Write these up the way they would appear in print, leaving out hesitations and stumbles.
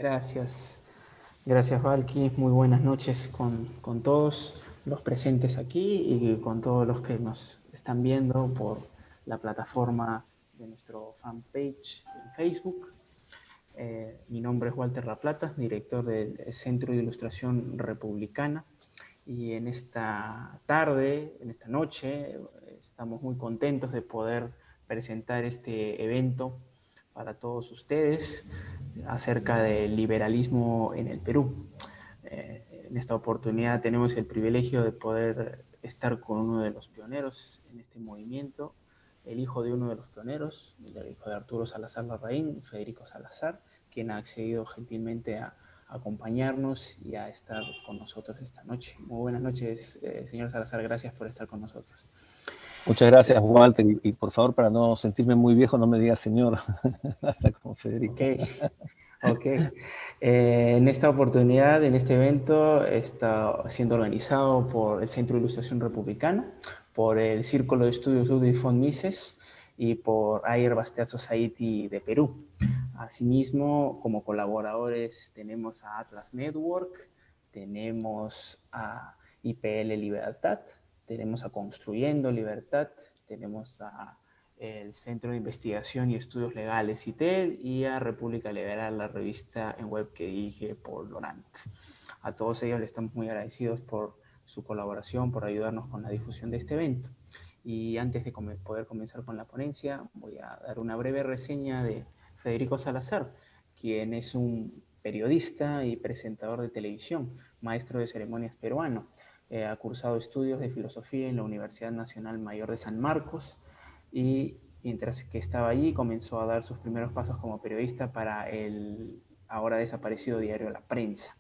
Gracias, gracias Valky. Muy buenas noches con todos los presentes aquí y con todos los que nos están viendo por la plataforma de nuestro fanpage en Facebook. Mi nombre es Walter Laplata, director del Centro de Ilustración Republicana. Y en esta tarde, en esta noche, estamos muy contentos de poder presentar este evento para todos ustedes acerca del liberalismo en el Perú. En esta oportunidad tenemos el privilegio de poder estar con uno de los pioneros en este movimiento, el hijo de uno de los pioneros, el hijo de Arturo Salazar Larraín, Federico Salazar, quien ha accedido gentilmente a acompañarnos y a estar con nosotros esta noche. Muy buenas noches, señor Salazar, gracias por estar con nosotros. Muchas gracias, Walter, y por favor, para no sentirme muy viejo, no me digas señor, hasta como Ok, Federico. ok. En esta oportunidad, en este evento, está siendo organizado por el Centro de Ilustración Republicana, por el Círculo de Estudios Ludwig von Mises y por Ayer Bastiat Society de Perú. Asimismo, como colaboradores tenemos a Atlas Network, tenemos a IPL Libertad, tenemos a Construyendo Libertad, tenemos a el Centro de Investigación y Estudios Legales CITEL y a República Liberal, la revista en web que dirige Paul Laurent. A todos ellos les estamos muy agradecidos por su colaboración, por ayudarnos con la difusión de este evento. Y antes de poder comenzar con la ponencia, voy a dar una breve reseña de Federico Salazar, quien es un periodista y presentador de televisión, maestro de ceremonias peruano. Ha cursado estudios de filosofía en la Universidad Nacional Mayor de San Marcos y mientras que estaba allí comenzó a dar sus primeros pasos como periodista para el ahora desaparecido diario La Prensa.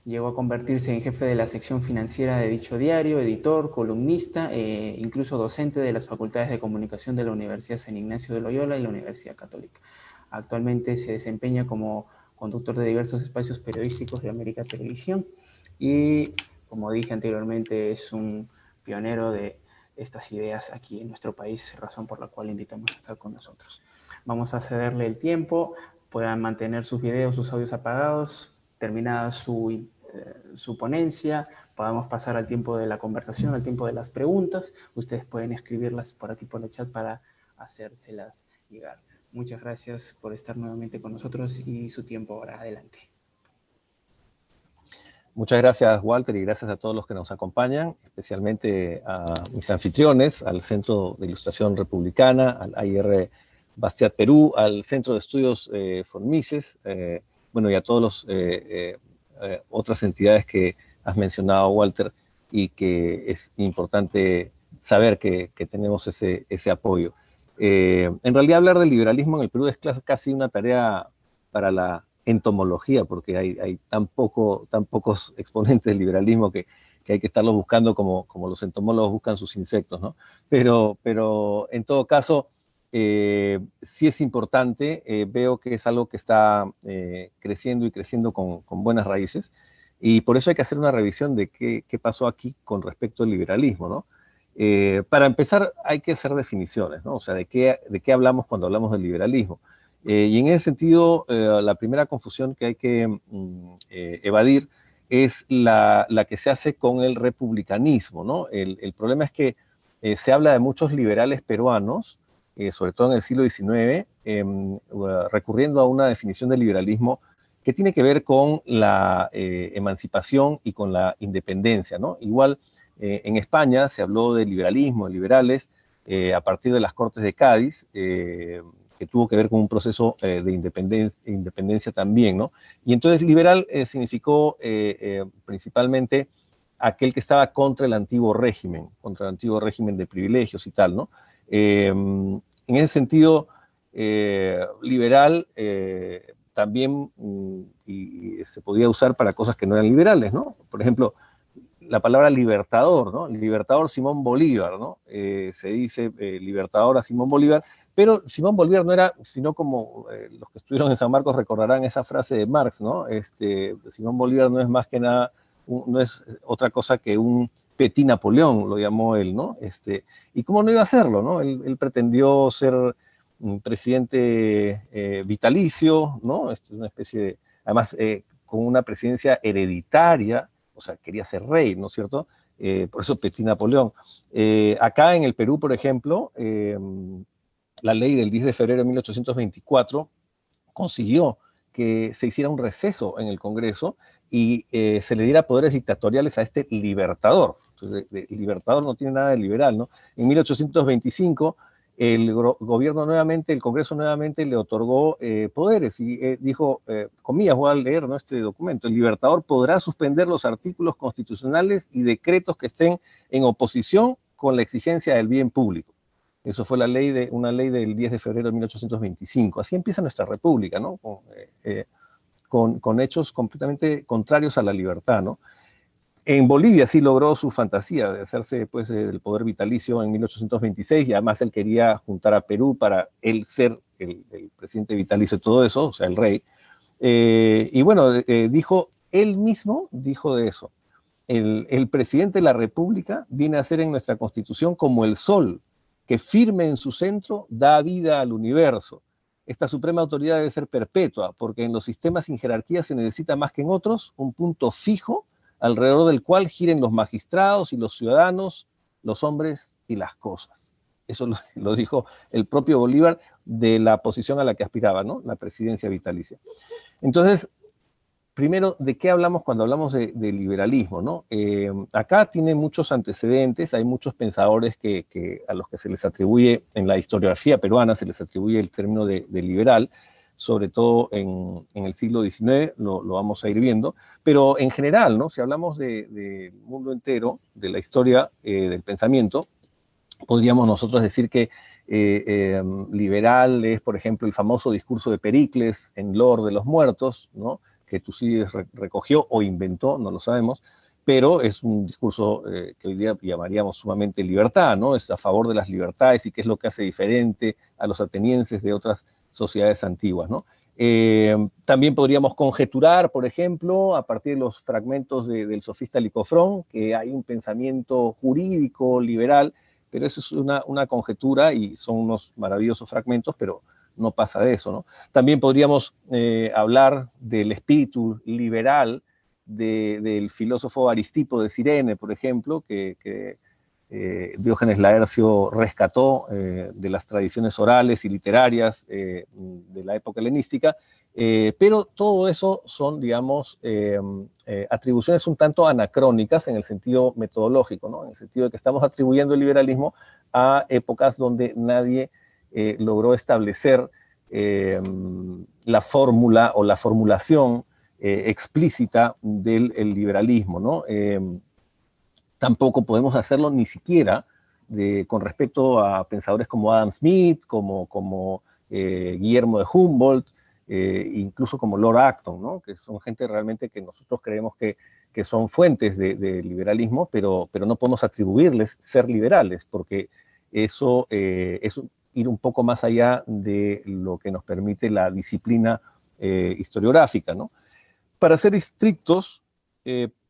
Llegó a convertirse en jefe de la sección financiera de dicho diario, editor, columnista e incluso docente de las facultades de comunicación de la Universidad San Ignacio de Loyola y la Universidad Católica. Actualmente se desempeña como conductor de diversos espacios periodísticos de América Televisión y, como dije anteriormente, es un pionero de estas ideas aquí en nuestro país, razón por la cual invitamos a estar con nosotros. Vamos a cederle el tiempo, puedan mantener sus videos, sus audios apagados, terminada su ponencia, podamos pasar al tiempo de la conversación, al tiempo de las preguntas. Ustedes pueden escribirlas por aquí por el chat para hacérselas llegar. Muchas gracias por estar nuevamente con nosotros y su tiempo ahora. Adelante. Muchas gracias, Walter, y gracias a todos los que nos acompañan, especialmente a mis anfitriones, al Centro de Ilustración Republicana, al AIR Bastiat Perú, al Centro de Estudios von Mises, bueno, y a todas las otras entidades que has mencionado, Walter, y que es importante saber que tenemos ese apoyo. En realidad, hablar del liberalismo en el Perú es casi una tarea para la entomología, porque hay tan pocos exponentes del liberalismo que hay que estarlos buscando como los entomólogos buscan sus insectos, ¿no? Pero en todo caso, sí es importante, veo que es algo que está creciendo y creciendo con buenas raíces, y por eso hay que hacer una revisión de qué pasó aquí con respecto al liberalismo, ¿no? Para empezar, hay que hacer definiciones, ¿no? O sea, ¿de qué hablamos cuando hablamos del liberalismo? Y en ese sentido, la primera confusión que hay que evadir es la que se hace con el republicanismo, ¿no? El problema es que se habla de muchos liberales peruanos, sobre todo en el siglo XIX, recurriendo a una definición de liberalismo que tiene que ver con la emancipación y con la independencia, ¿no? Igual en España se habló de liberalismo, de liberales, a partir de las Cortes de Cádiz, que tuvo que ver con un proceso de independencia también, ¿no? Y entonces liberal significó principalmente aquel que estaba contra el antiguo régimen de privilegios y tal, ¿no? En ese sentido, liberal también y se podía usar para cosas que no eran liberales, ¿no? Por ejemplo, la palabra libertador, ¿no? Libertador Simón Bolívar, ¿no? Se dice libertador a Simón Bolívar, pero Simón Bolívar no era, sino como los que estuvieron en San Marcos recordarán esa frase de Marx, ¿no? Simón Bolívar no es más que nada, no es otra cosa que un petit Napoleón, lo llamó él, ¿no? ¿Y cómo no iba a hacerlo, no? Él pretendió ser un presidente vitalicio, ¿no? Una especie además con una presidencia hereditaria, o sea, quería ser rey, ¿no es cierto? Por eso Petit Napoleón. Acá en el Perú, por ejemplo, la ley del 10 de febrero de 1824 consiguió que se hiciera un receso en el Congreso y se le diera poderes dictatoriales a este libertador. Entonces, libertador no tiene nada de liberal, ¿no? En 1825, el gobierno nuevamente, el Congreso nuevamente le otorgó poderes y dijo, comillas, voy a leer, ¿no?, este documento: el libertador podrá suspender los artículos constitucionales y decretos que estén en oposición con la exigencia del bien público. Eso fue una ley del 10 de febrero de 1825. Así empieza nuestra república, ¿no? Con hechos completamente contrarios a la libertad, ¿no? En Bolivia sí logró su fantasía de hacerse, pues, del poder vitalicio en 1826, y además él quería juntar a Perú para él ser el presidente vitalicio de todo eso, o sea, el rey. Y bueno, él mismo dijo de eso: el presidente de la República viene a ser en nuestra Constitución como el sol, que firme en su centro da vida al universo. Esta suprema autoridad debe ser perpetua, porque en los sistemas sin jerarquía se necesita más que en otros un punto fijo alrededor del cual giren los magistrados y los ciudadanos, los hombres y las cosas. Eso lo dijo el propio Bolívar de la posición a la que aspiraba, ¿no? La presidencia vitalicia. Entonces, primero, ¿de qué hablamos cuando hablamos de liberalismo, ¿no? Acá tiene muchos antecedentes, hay muchos pensadores a los que se les atribuye, en la historiografía peruana se les atribuye el término de liberal, sobre todo en el siglo XIX, lo vamos a ir viendo, pero en general, ¿no?, si hablamos del mundo entero, de la historia del pensamiento, podríamos nosotros decir que liberal es, por ejemplo, el famoso discurso de Pericles en Lord de los Muertos, ¿no?, que Tucídides recogió o inventó, no lo sabemos, pero es un discurso que hoy día llamaríamos sumamente libertad, ¿no? Es a favor de las libertades y qué es lo que hace diferente a los atenienses de otras sociedades antiguas, ¿no? También podríamos conjeturar, por ejemplo, a partir de los fragmentos del sofista Licofrón, que hay un pensamiento jurídico liberal, pero eso es una conjetura y son unos maravillosos fragmentos, pero no pasa de eso, ¿no? También podríamos hablar del espíritu liberal del filósofo Aristipo de Cirene, por ejemplo, que Diógenes Laercio rescató de las tradiciones orales y literarias de la época helenística, pero todo eso son, digamos, atribuciones un tanto anacrónicas en el sentido metodológico, ¿no? En el sentido de que estamos atribuyendo el liberalismo a épocas donde nadie logró establecer la fórmula o la formulación explícita del liberalismo, ¿no? Tampoco podemos hacerlo ni siquiera con respecto a pensadores como Adam Smith, como Guillermo de Humboldt, incluso como Lord Acton, ¿no?, que son gente realmente que nosotros creemos que son fuentes de liberalismo, pero no podemos atribuirles ser liberales, porque eso es ir un poco más allá de lo que nos permite la disciplina historiográfica, ¿no? Para ser estrictos,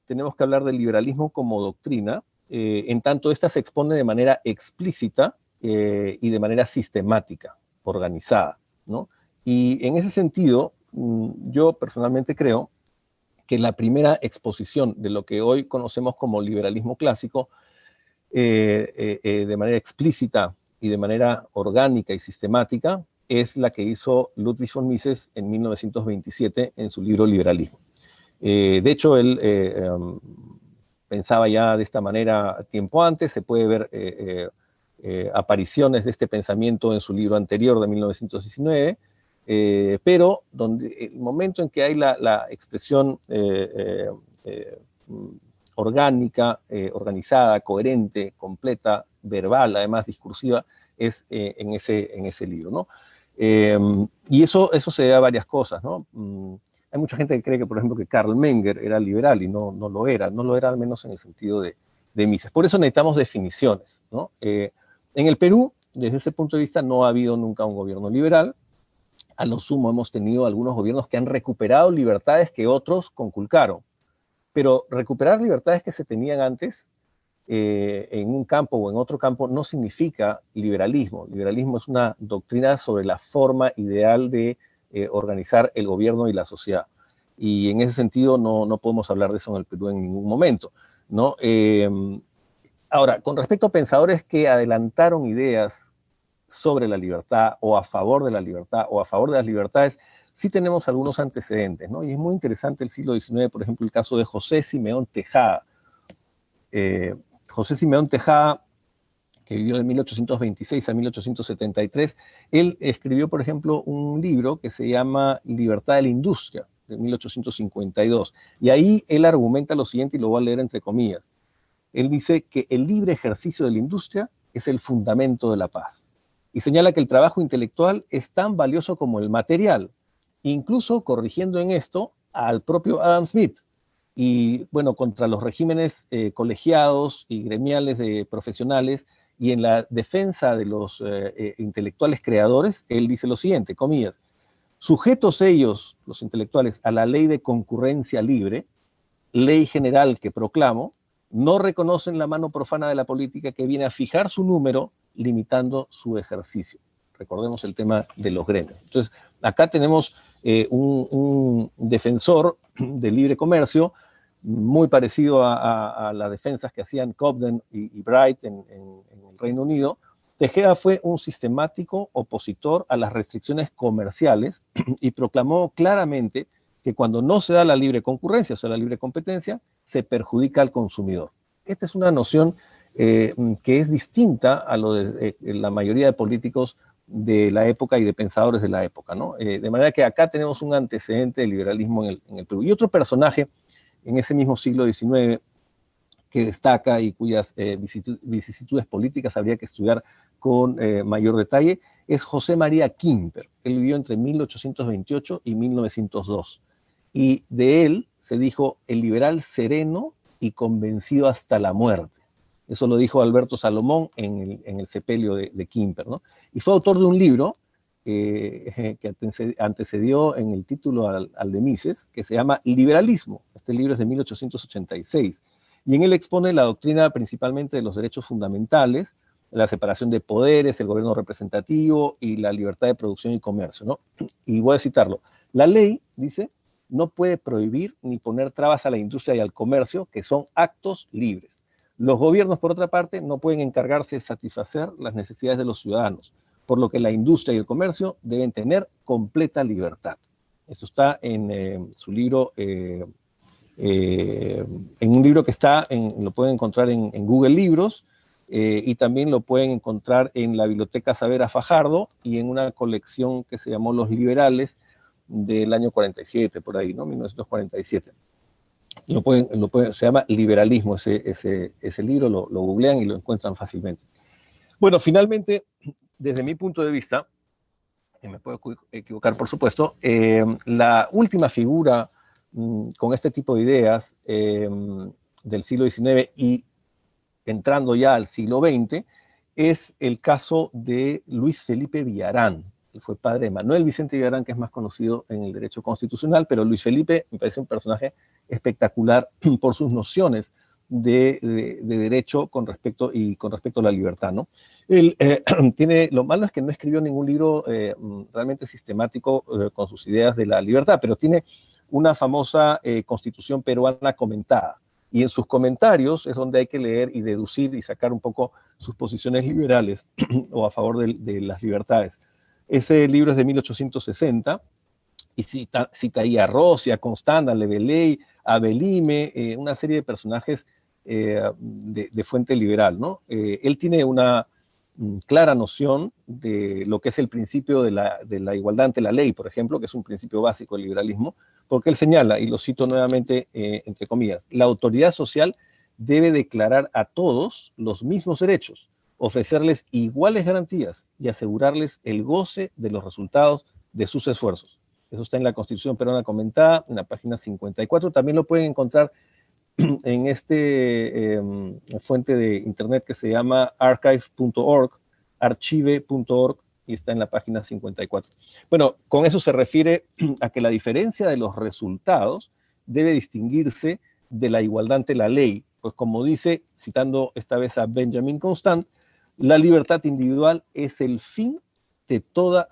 tenemos que hablar del liberalismo como doctrina, en tanto esta se expone de manera explícita y de manera sistemática, organizada, ¿no? Y en ese sentido, yo personalmente creo que la primera exposición de lo que hoy conocemos como liberalismo clásico, de manera explícita y de manera orgánica y sistemática, es la que hizo Ludwig von Mises en 1927 en su libro Liberalismo. De hecho, él pensaba ya de esta manera tiempo antes. Se puede ver apariciones de este pensamiento en su libro anterior de 1919, pero el momento en que hay la expresión orgánica, organizada, coherente, completa, verbal, además discursiva, es en ese libro, ¿no? Y eso se debe a varias cosas, ¿no? Hay mucha gente que cree que, por ejemplo, que Karl Menger era liberal y no lo era al menos en el sentido de Mises. Por eso necesitamos definiciones, ¿no? En el Perú, desde ese punto de vista, no ha habido nunca un gobierno liberal. A lo sumo hemos tenido algunos gobiernos que han recuperado libertades que otros conculcaron. Pero recuperar libertades que se tenían antes en un campo o en otro campo no significa liberalismo. Liberalismo es una doctrina sobre la forma ideal de organizar el gobierno y la sociedad. y en ese sentido no podemos hablar de eso en el Perú en ningún momento, ¿no? Ahora, con respecto a pensadores que adelantaron ideas sobre la libertad o a favor de la libertad o a favor de las libertades, sí tenemos algunos antecedentes, ¿no? Y es muy interesante el siglo XIX, por ejemplo, el caso de José Simeón Tejada. José Simeón Tejada, que vivió de 1826 a 1873, él escribió, por ejemplo, un libro que se llama Libertad de la Industria, de 1852. Y ahí él argumenta lo siguiente, y lo voy a leer entre comillas. Él dice que el libre ejercicio de la industria es el fundamento de la paz. Y señala que el trabajo intelectual es tan valioso como el material, incluso corrigiendo en esto al propio Adam Smith. Y bueno, contra los regímenes colegiados y gremiales de profesionales, y en la defensa de los intelectuales creadores, él dice lo siguiente, comillas, sujetos ellos, los intelectuales, a la ley de concurrencia libre, ley general que proclamo, no reconocen la mano profana de la política que viene a fijar su número, limitando su ejercicio. Recordemos el tema de los gremios. Entonces, acá tenemos un defensor del libre comercio, muy parecido a las defensas que hacían Cobden y Bright en el Reino Unido. Tejeda fue un sistemático opositor a las restricciones comerciales y proclamó claramente que cuando no se da la libre concurrencia, o sea, la libre competencia, se perjudica al consumidor. Esta es una noción que es distinta a lo de la mayoría de políticos de la época y de pensadores de la época, ¿no? De manera que acá tenemos un antecedente del liberalismo en el Perú. Y otro personaje en ese mismo siglo XIX que destaca y cuyas vicisitudes políticas habría que estudiar con mayor detalle, es José María Quimper. Él vivió entre 1828 y 1902. Y de él se dijo el liberal sereno y convencido hasta la muerte. Eso lo dijo Alberto Salomón en el sepelio de Quimper, ¿no? Y fue autor de un libro que antecedió en el título al de Mises, que se llama Liberalismo. Este libro es de 1886. Y en él expone la doctrina principalmente de los derechos fundamentales, la separación de poderes, el gobierno representativo y la libertad de producción y comercio, ¿no? Y voy a citarlo. La ley, dice, no puede prohibir ni poner trabas a la industria y al comercio, que son actos libres. Los gobiernos, por otra parte, no pueden encargarse de satisfacer las necesidades de los ciudadanos, por lo que la industria y el comercio deben tener completa libertad. Eso está en su libro, en un libro que lo pueden encontrar en Google Libros, y también lo pueden encontrar en la Biblioteca Saavedra Fajardo y en una colección que se llamó Los Liberales del año 47, por ahí, ¿no? 1947. Se llama Liberalismo, ese libro, lo googlean y lo encuentran fácilmente. Bueno, finalmente, desde mi punto de vista, y me puedo equivocar por supuesto, la última figura con este tipo de ideas del siglo XIX y entrando ya al siglo XX, es el caso de Luis Felipe Villarán. Él fue padre de Manuel Vicente Villarán, que es más conocido en el derecho constitucional, pero Luis Felipe me parece un personaje espectacular por sus nociones de derecho con respecto a la libertad, ¿no? Él lo malo es que no escribió ningún libro realmente sistemático con sus ideas de la libertad, pero tiene una famosa Constitución peruana comentada. Y en sus comentarios es donde hay que leer y deducir y sacar un poco sus posiciones liberales o a favor de las libertades. Ese libro es de 1860 y cita ahí a Rossi, a Constanda, a Leveley, a Belime, una serie de personajes de fuente liberal, ¿no? Él tiene una clara noción de lo que es el principio de la igualdad ante la ley, por ejemplo, que es un principio básico del liberalismo, porque él señala, y lo cito nuevamente entre comillas, la autoridad social debe declarar a todos los mismos derechos, ofrecerles iguales garantías y asegurarles el goce de los resultados de sus esfuerzos. Eso está en la Constitución peruana comentada, en la página 54. También lo pueden encontrar en fuente de internet que se llama archive.org, archive.org, y está en la página 54. Bueno, con eso se refiere a que la diferencia de los resultados debe distinguirse de la igualdad ante la ley, pues como dice, citando esta vez a Benjamin Constant, la libertad individual es el fin de toda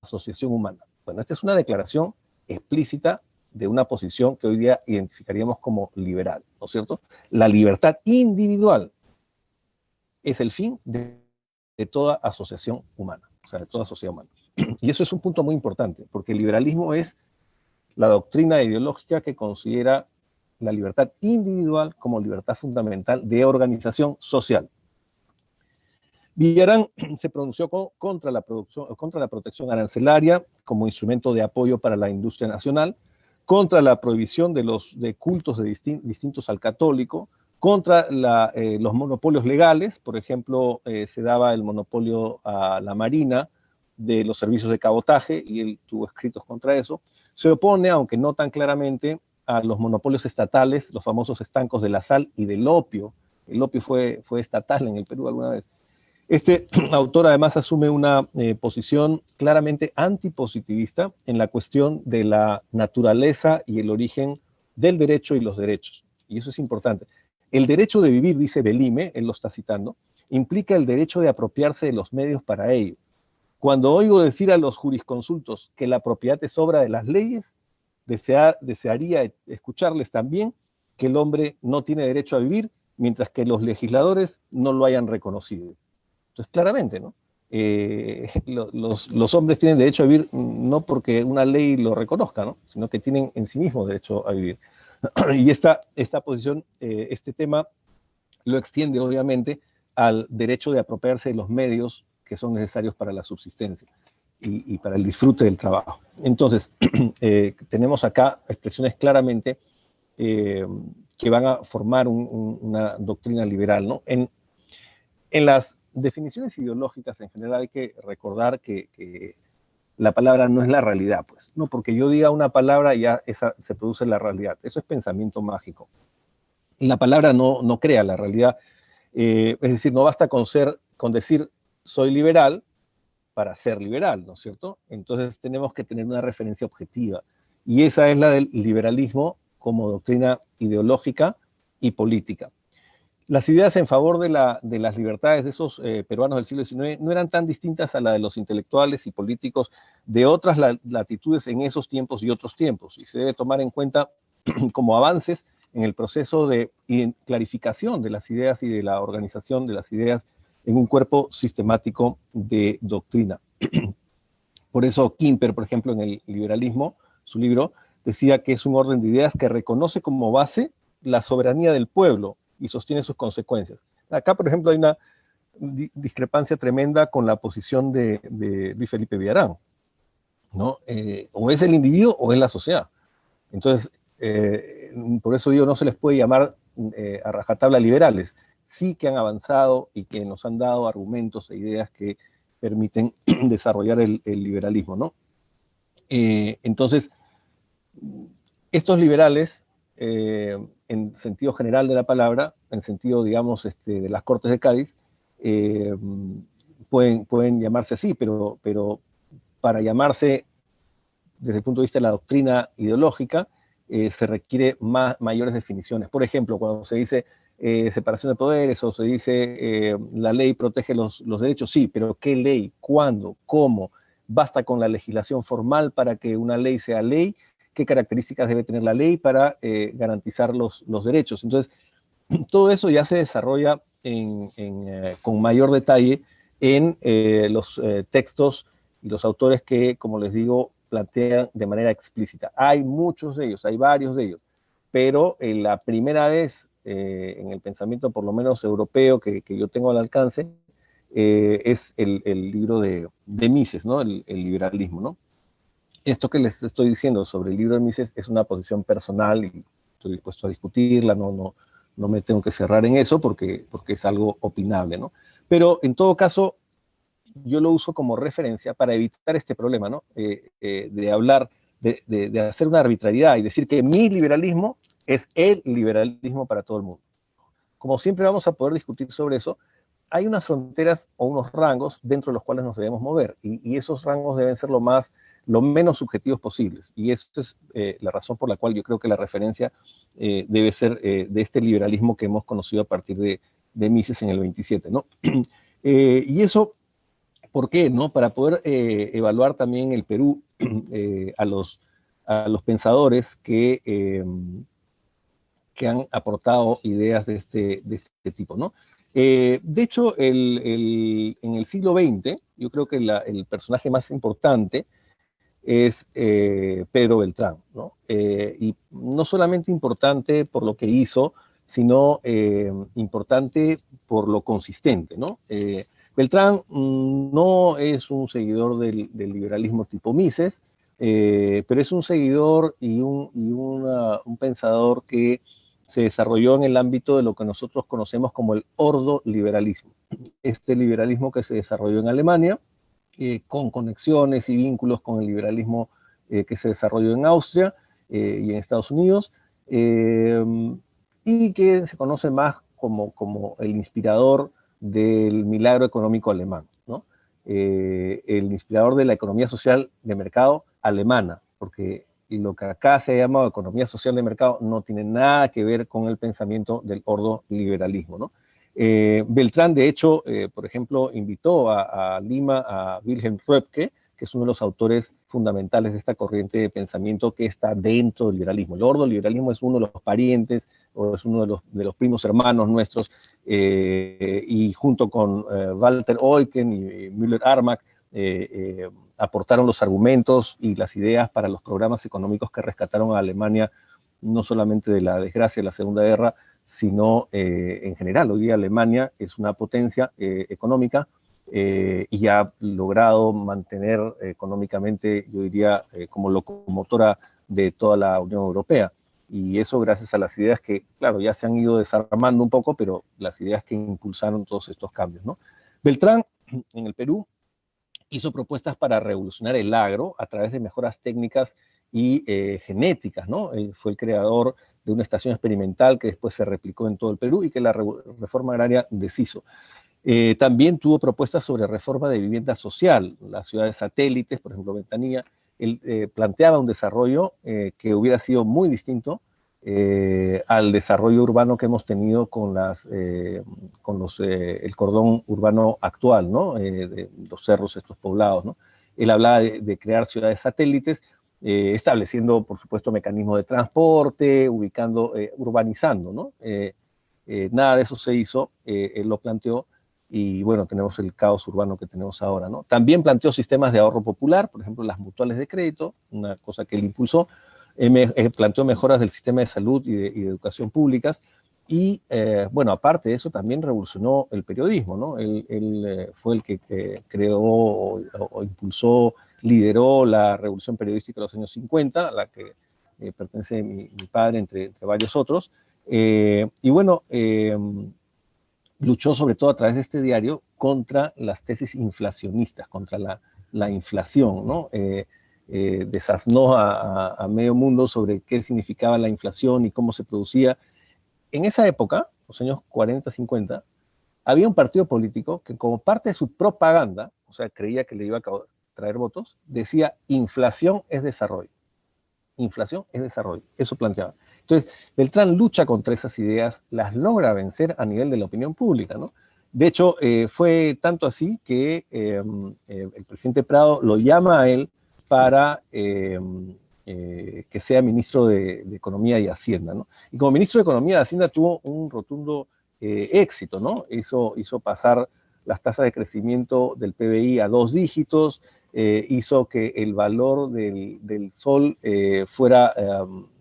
asociación humana. Bueno, esta es una declaración explícita de una posición que hoy día identificaríamos como liberal, ¿no es cierto? La libertad individual es el fin de toda asociación humana, o sea, de toda sociedad humana. Y eso es un punto muy importante, porque el liberalismo es la doctrina ideológica que considera la libertad individual como libertad fundamental de organización social. Villarán se pronunció contra la protección arancelaria como instrumento de apoyo para la industria nacional, contra la prohibición de cultos distintos al católico, contra los monopolios legales. Por ejemplo, se daba el monopolio a la Marina de los servicios de cabotaje, y él tuvo escritos contra eso. Se opone, aunque no tan claramente, a los monopolios estatales, los famosos estancos de la sal y del opio. El opio fue estatal en el Perú alguna vez. Este autor además asume una posición claramente antipositivista en la cuestión de la naturaleza y el origen del derecho y los derechos. Y eso es importante. El derecho de vivir, dice Belime, él lo está citando, implica el derecho de apropiarse de los medios para ello. Cuando oigo decir a los jurisconsultos que la propiedad es obra de las leyes, desearía escucharles también que el hombre no tiene derecho a vivir, mientras que los legisladores no lo hayan reconocido. Entonces, claramente, ¿no? Los hombres tienen derecho a vivir no porque una ley lo reconozca, ¿no? Sino que tienen en sí mismos derecho a vivir. Y esta posición, este tema, lo extiende obviamente al derecho de apropiarse de los medios que son necesarios para la subsistencia y para el disfrute del trabajo. Entonces, tenemos acá expresiones claramente que van a formar una doctrina liberal, ¿no? En las definiciones ideológicas en general hay que recordar que la palabra no es la realidad, pues, no porque yo diga una palabra ya esa se produce la realidad, eso es pensamiento mágico. Y la palabra no crea la realidad, es decir, no basta con decir soy liberal para ser liberal, ¿no es cierto? Entonces tenemos que tener una referencia objetiva, y esa es la del liberalismo como doctrina ideológica y política. Las ideas en favor de las libertades de esos peruanos del siglo XIX no eran tan distintas a la de los intelectuales y políticos de otras latitudes en esos tiempos y otros tiempos, y se debe tomar en cuenta como avances en el proceso de clarificación de las ideas y de la organización de las ideas en un cuerpo sistemático de doctrina. Por eso Quimper, por ejemplo, en el liberalismo, su libro, decía que es un orden de ideas que reconoce como base la soberanía del pueblo y sostiene sus consecuencias. Acá, por ejemplo, hay una discrepancia tremenda con la posición de Luis Felipe Villarán, ¿no? O es el individuo o es la sociedad. Entonces, por eso digo, no se les puede llamar a rajatabla liberales. Sí que han avanzado y que nos han dado argumentos e ideas que permiten desarrollar el liberalismo, ¿no? Entonces, estos liberales, en sentido general de la palabra, en sentido, digamos, de las Cortes de Cádiz, pueden llamarse así, pero para llamarse desde el punto de vista de la doctrina ideológica, se requiere mayores definiciones. Por ejemplo, cuando se dice separación de poderes o se dice la ley protege los derechos, sí, pero ¿qué ley? ¿Cuándo? ¿Cómo? ¿Basta con la legislación formal para que una ley sea ley? ¿Qué características debe tener la ley para garantizar los derechos? Entonces, todo eso ya se desarrolla con mayor detalle en los textos y los autores que, como les digo, plantean de manera explícita. Hay muchos de ellos, hay varios de ellos, pero la primera vez en el pensamiento, por lo menos europeo, que yo tengo al alcance, es el libro de Mises, ¿no? El liberalismo, ¿no? Esto que les estoy diciendo sobre el libro de Mises es una posición personal y estoy dispuesto a discutirla, no me tengo que cerrar en eso porque es algo opinable, ¿no? Pero en todo caso, yo lo uso como referencia para evitar este problema, ¿no? De hablar, de hacer una arbitrariedad y decir que mi liberalismo es el liberalismo para todo el mundo. Como siempre vamos a poder discutir sobre eso, hay unas fronteras o unos rangos dentro de los cuales nos debemos mover, y esos rangos deben ser lo menos subjetivos posibles, y eso es la razón por la cual yo creo que la referencia debe ser de este liberalismo que hemos conocido a partir de Mises en el 27, ¿no? Y eso, ¿por qué? ¿No? Para poder evaluar también el Perú a a los pensadores que han aportado ideas de este tipo, ¿no? De hecho, en el siglo XX, yo creo que el personaje más importante es Pedro Beltrán, ¿no? Y no solamente importante por lo que hizo, sino importante por lo consistente, ¿no? Beltrán no es un seguidor del liberalismo tipo Mises, pero es un seguidor y un pensador que se desarrolló en el ámbito de lo que nosotros conocemos como el ordoliberalismo. Este liberalismo que se desarrolló en Alemania, con conexiones y vínculos con el liberalismo que se desarrolló en Austria y en Estados Unidos, y que se conoce más como el inspirador del milagro económico alemán, ¿no? El inspirador de la economía social de mercado alemana, porque lo que acá se ha llamado economía social de mercado no tiene nada que ver con el pensamiento del ordoliberalismo, ¿no? Beltrán, de hecho, por ejemplo, invitó a Lima a Wilhelm Röpke, que es uno de los autores fundamentales de esta corriente de pensamiento que está dentro del liberalismo. El ordoliberalismo es uno de los parientes, o es uno de los primos hermanos nuestros, y junto con Walter Eucken y Müller-Armack, aportaron los argumentos y las ideas para los programas económicos que rescataron a Alemania, no solamente de la desgracia de la Segunda Guerra, sino en general. Hoy día Alemania es una potencia económica y ha logrado mantener económicamente, yo diría, como locomotora de toda la Unión Europea. Y eso gracias a las ideas que, claro, ya se han ido desarmando un poco, pero las ideas que impulsaron todos estos cambios, ¿no? Beltrán, en el Perú, hizo propuestas para revolucionar el agro a través de mejoras técnicas y genéticas, ¿no? Él fue el creador de una estación experimental que después se replicó en todo el Perú y que la reforma agraria deshizo. También tuvo propuestas sobre reforma de vivienda social, las ciudades satélites, por ejemplo, Ventanilla. Él planteaba un desarrollo que hubiera sido muy distinto al desarrollo urbano que hemos tenido con el cordón urbano actual, ¿no? De los cerros, estos poblados, ¿no? Él hablaba de crear ciudades satélites, estableciendo, por supuesto, mecanismos de transporte, ubicando, urbanizando, ¿no? Nada de eso se hizo, él lo planteó, y bueno, tenemos el caos urbano que tenemos ahora, ¿no? También planteó sistemas de ahorro popular, por ejemplo, las mutuales de crédito, una cosa que él impulsó, planteó mejoras del sistema de salud y de educación públicas, y bueno, aparte de eso, también revolucionó el periodismo, ¿no? Él fue el que creó o impulsó, lideró la revolución periodística de los años 50, a la que pertenece mi padre, entre varios otros, y bueno, luchó sobre todo a través de este diario contra las tesis inflacionistas, contra la inflación, ¿no? Desaznó a medio mundo sobre qué significaba la inflación y cómo se producía. En esa época, los años 40, 50, había un partido político que como parte de su propaganda, o sea, creía que le iba a traer votos, decía inflación es desarrollo. Inflación es desarrollo, eso planteaba. Entonces, Beltrán lucha contra esas ideas, las logra vencer a nivel de la opinión pública, ¿no? De hecho, fue tanto así que el presidente Prado lo llama a él para que sea ministro de Economía y Hacienda, ¿no? Y como ministro de Economía y Hacienda tuvo un rotundo éxito, ¿no? Hizo pasar las tasas de crecimiento del PBI a 2 dígitos, hizo que el valor del sol fuera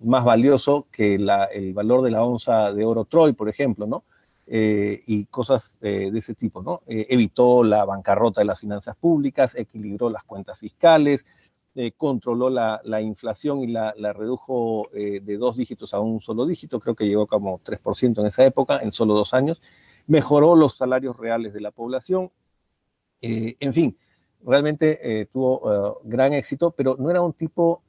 más valioso que el valor de la onza de oro Troy, por ejemplo, ¿no? Y cosas de ese tipo, ¿no? Evitó la bancarrota de las finanzas públicas, equilibró las cuentas fiscales, controló la inflación y la redujo de 2 dígitos a un solo dígito, creo que llegó como 3% en esa época, en solo 2 años, mejoró los salarios reales de la población, en fin, realmente tuvo gran éxito, pero no era un tipo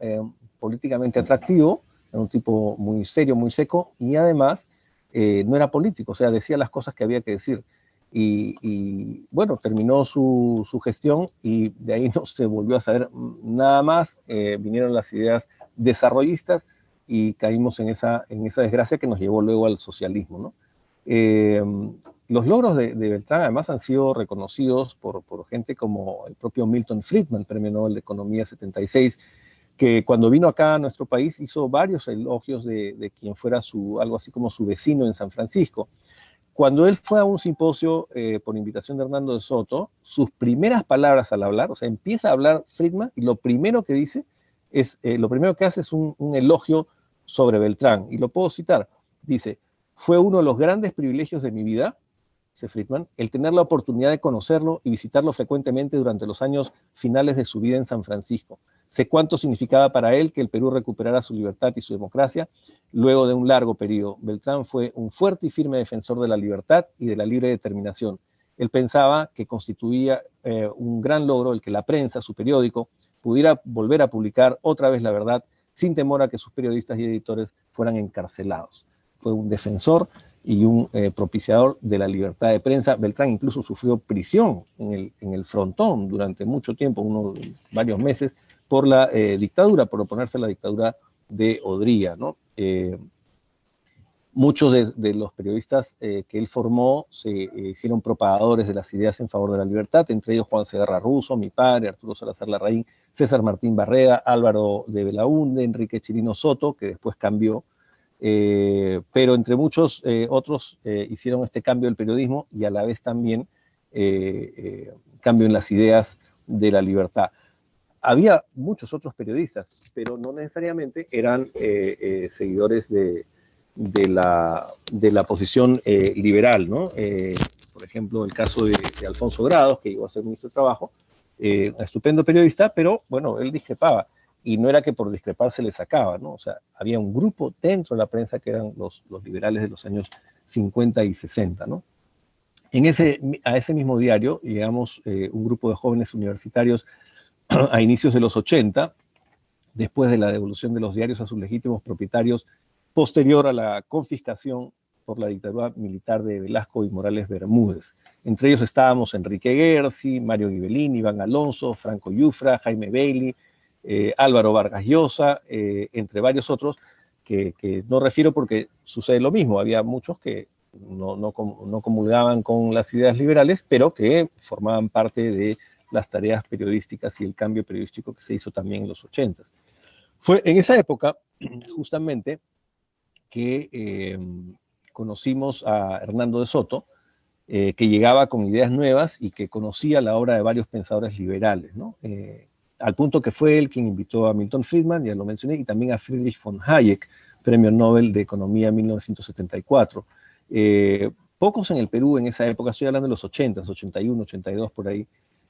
políticamente atractivo, era un tipo muy serio, muy seco, y además no era político, o sea, decía las cosas que había que decir. Bueno, terminó su gestión y de ahí no se volvió a saber nada más, vinieron las ideas desarrollistas y caímos en esa desgracia que nos llevó luego al socialismo, ¿no? Los logros de Beltrán además han sido reconocidos por gente como el propio Milton Friedman, Premio Nobel de Economía 76, que cuando vino acá a nuestro país hizo varios elogios de quien fuera algo así como su vecino en San Francisco. Cuando él fue a un simposio por invitación de Hernando de Soto, sus primeras palabras al hablar, o sea, empieza a hablar Friedman y lo primero que dice es, lo primero que hace es un elogio sobre Beltrán, y lo puedo citar. Dice: fue uno de los grandes privilegios de mi vida, dice Friedman, el tener la oportunidad de conocerlo y visitarlo frecuentemente durante los años finales de su vida en San Francisco. Sé cuánto significaba para él que el Perú recuperara su libertad y su democracia luego de un largo periodo. Beltrán fue un fuerte y firme defensor de la libertad y de la libre determinación. Él pensaba que constituía un gran logro el que la prensa, su periódico, pudiera volver a publicar otra vez la verdad sin temor a que sus periodistas y editores fueran encarcelados. Fue un defensor y un propiciador de la libertad de prensa. Beltrán incluso sufrió prisión en el Frontón durante mucho tiempo, varios meses, por la dictadura, por oponerse a la dictadura de Odría, ¿no? Muchos de los periodistas que él formó se hicieron propagadores de las ideas en favor de la libertad, entre ellos Juan Segarra Russo, mi padre, Arturo Salazar Larraín, César Martín Barreda, Álvaro de Belaúnde, Enrique Chirino Soto, que después cambió, pero entre muchos otros hicieron este cambio del periodismo y a la vez también cambio en las ideas de la libertad. Había muchos otros periodistas, pero no necesariamente eran seguidores de la posición liberal, ¿no? Por ejemplo, el caso de Alfonso Grados, que llegó a ser ministro de Trabajo, un estupendo periodista, pero bueno, él discrepaba, y no era que por discrepar se le sacaba, ¿no? O sea, había un grupo dentro de la prensa que eran los liberales de los años 50 y 60, ¿no? A ese mismo diario llegamos un grupo de jóvenes universitarios a inicios de los 80, después de la devolución de los diarios a sus legítimos propietarios, posterior a la confiscación por la dictadura militar de Velasco y Morales Bermúdez. Entre ellos estábamos Enrique Gersi, Mario Ghibellini, Iván Alonso, Franco Yufra, Jaime Bailey, Álvaro Vargas Llosa, entre varios otros, que no refiero porque sucede lo mismo. Había muchos que no comulgaban con las ideas liberales, pero que formaban parte de las tareas periodísticas y el cambio periodístico que se hizo también en los 80. Fue en esa época, justamente, que conocimos a Hernando de Soto, que llegaba con ideas nuevas y que conocía la obra de varios pensadores liberales, ¿no? Al punto que fue él quien invitó a Milton Friedman, ya lo mencioné, y también a Friedrich von Hayek, premio Nobel de Economía en 1974. Pocos en el Perú en esa época, estoy hablando de los 80, 81, 82, por ahí.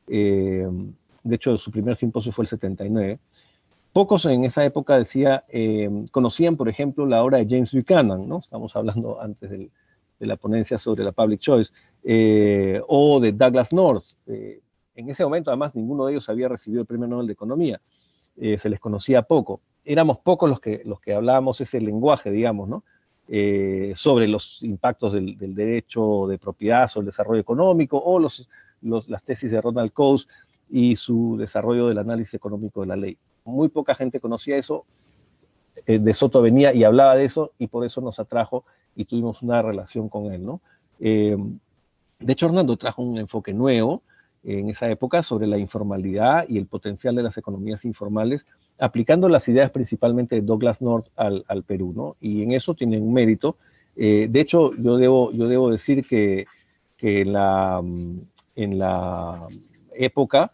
De hecho, su primer simposio fue el 79. Pocos en esa época conocían, por ejemplo, la obra de James Buchanan, ¿no? Estamos hablando antes de la ponencia sobre la public choice, o de Douglas North. En ese momento, además, ninguno de ellos había recibido el premio Nobel de Economía. Se les conocía poco. Éramos pocos los que hablábamos ese lenguaje, digamos, ¿no? Sobre los impactos del derecho de propiedad sobre el desarrollo económico, o las tesis de Ronald Coase y su desarrollo del análisis económico de la ley. Muy poca gente conocía eso. De Soto venía y hablaba de eso, y por eso nos atrajo y tuvimos una relación con él, ¿no? De hecho, Hernando trajo un enfoque nuevo en esa época sobre la informalidad y el potencial de las economías informales, aplicando las ideas principalmente de Douglas North al Perú, ¿no? Y en eso tiene un mérito. De hecho, yo debo decir que en la época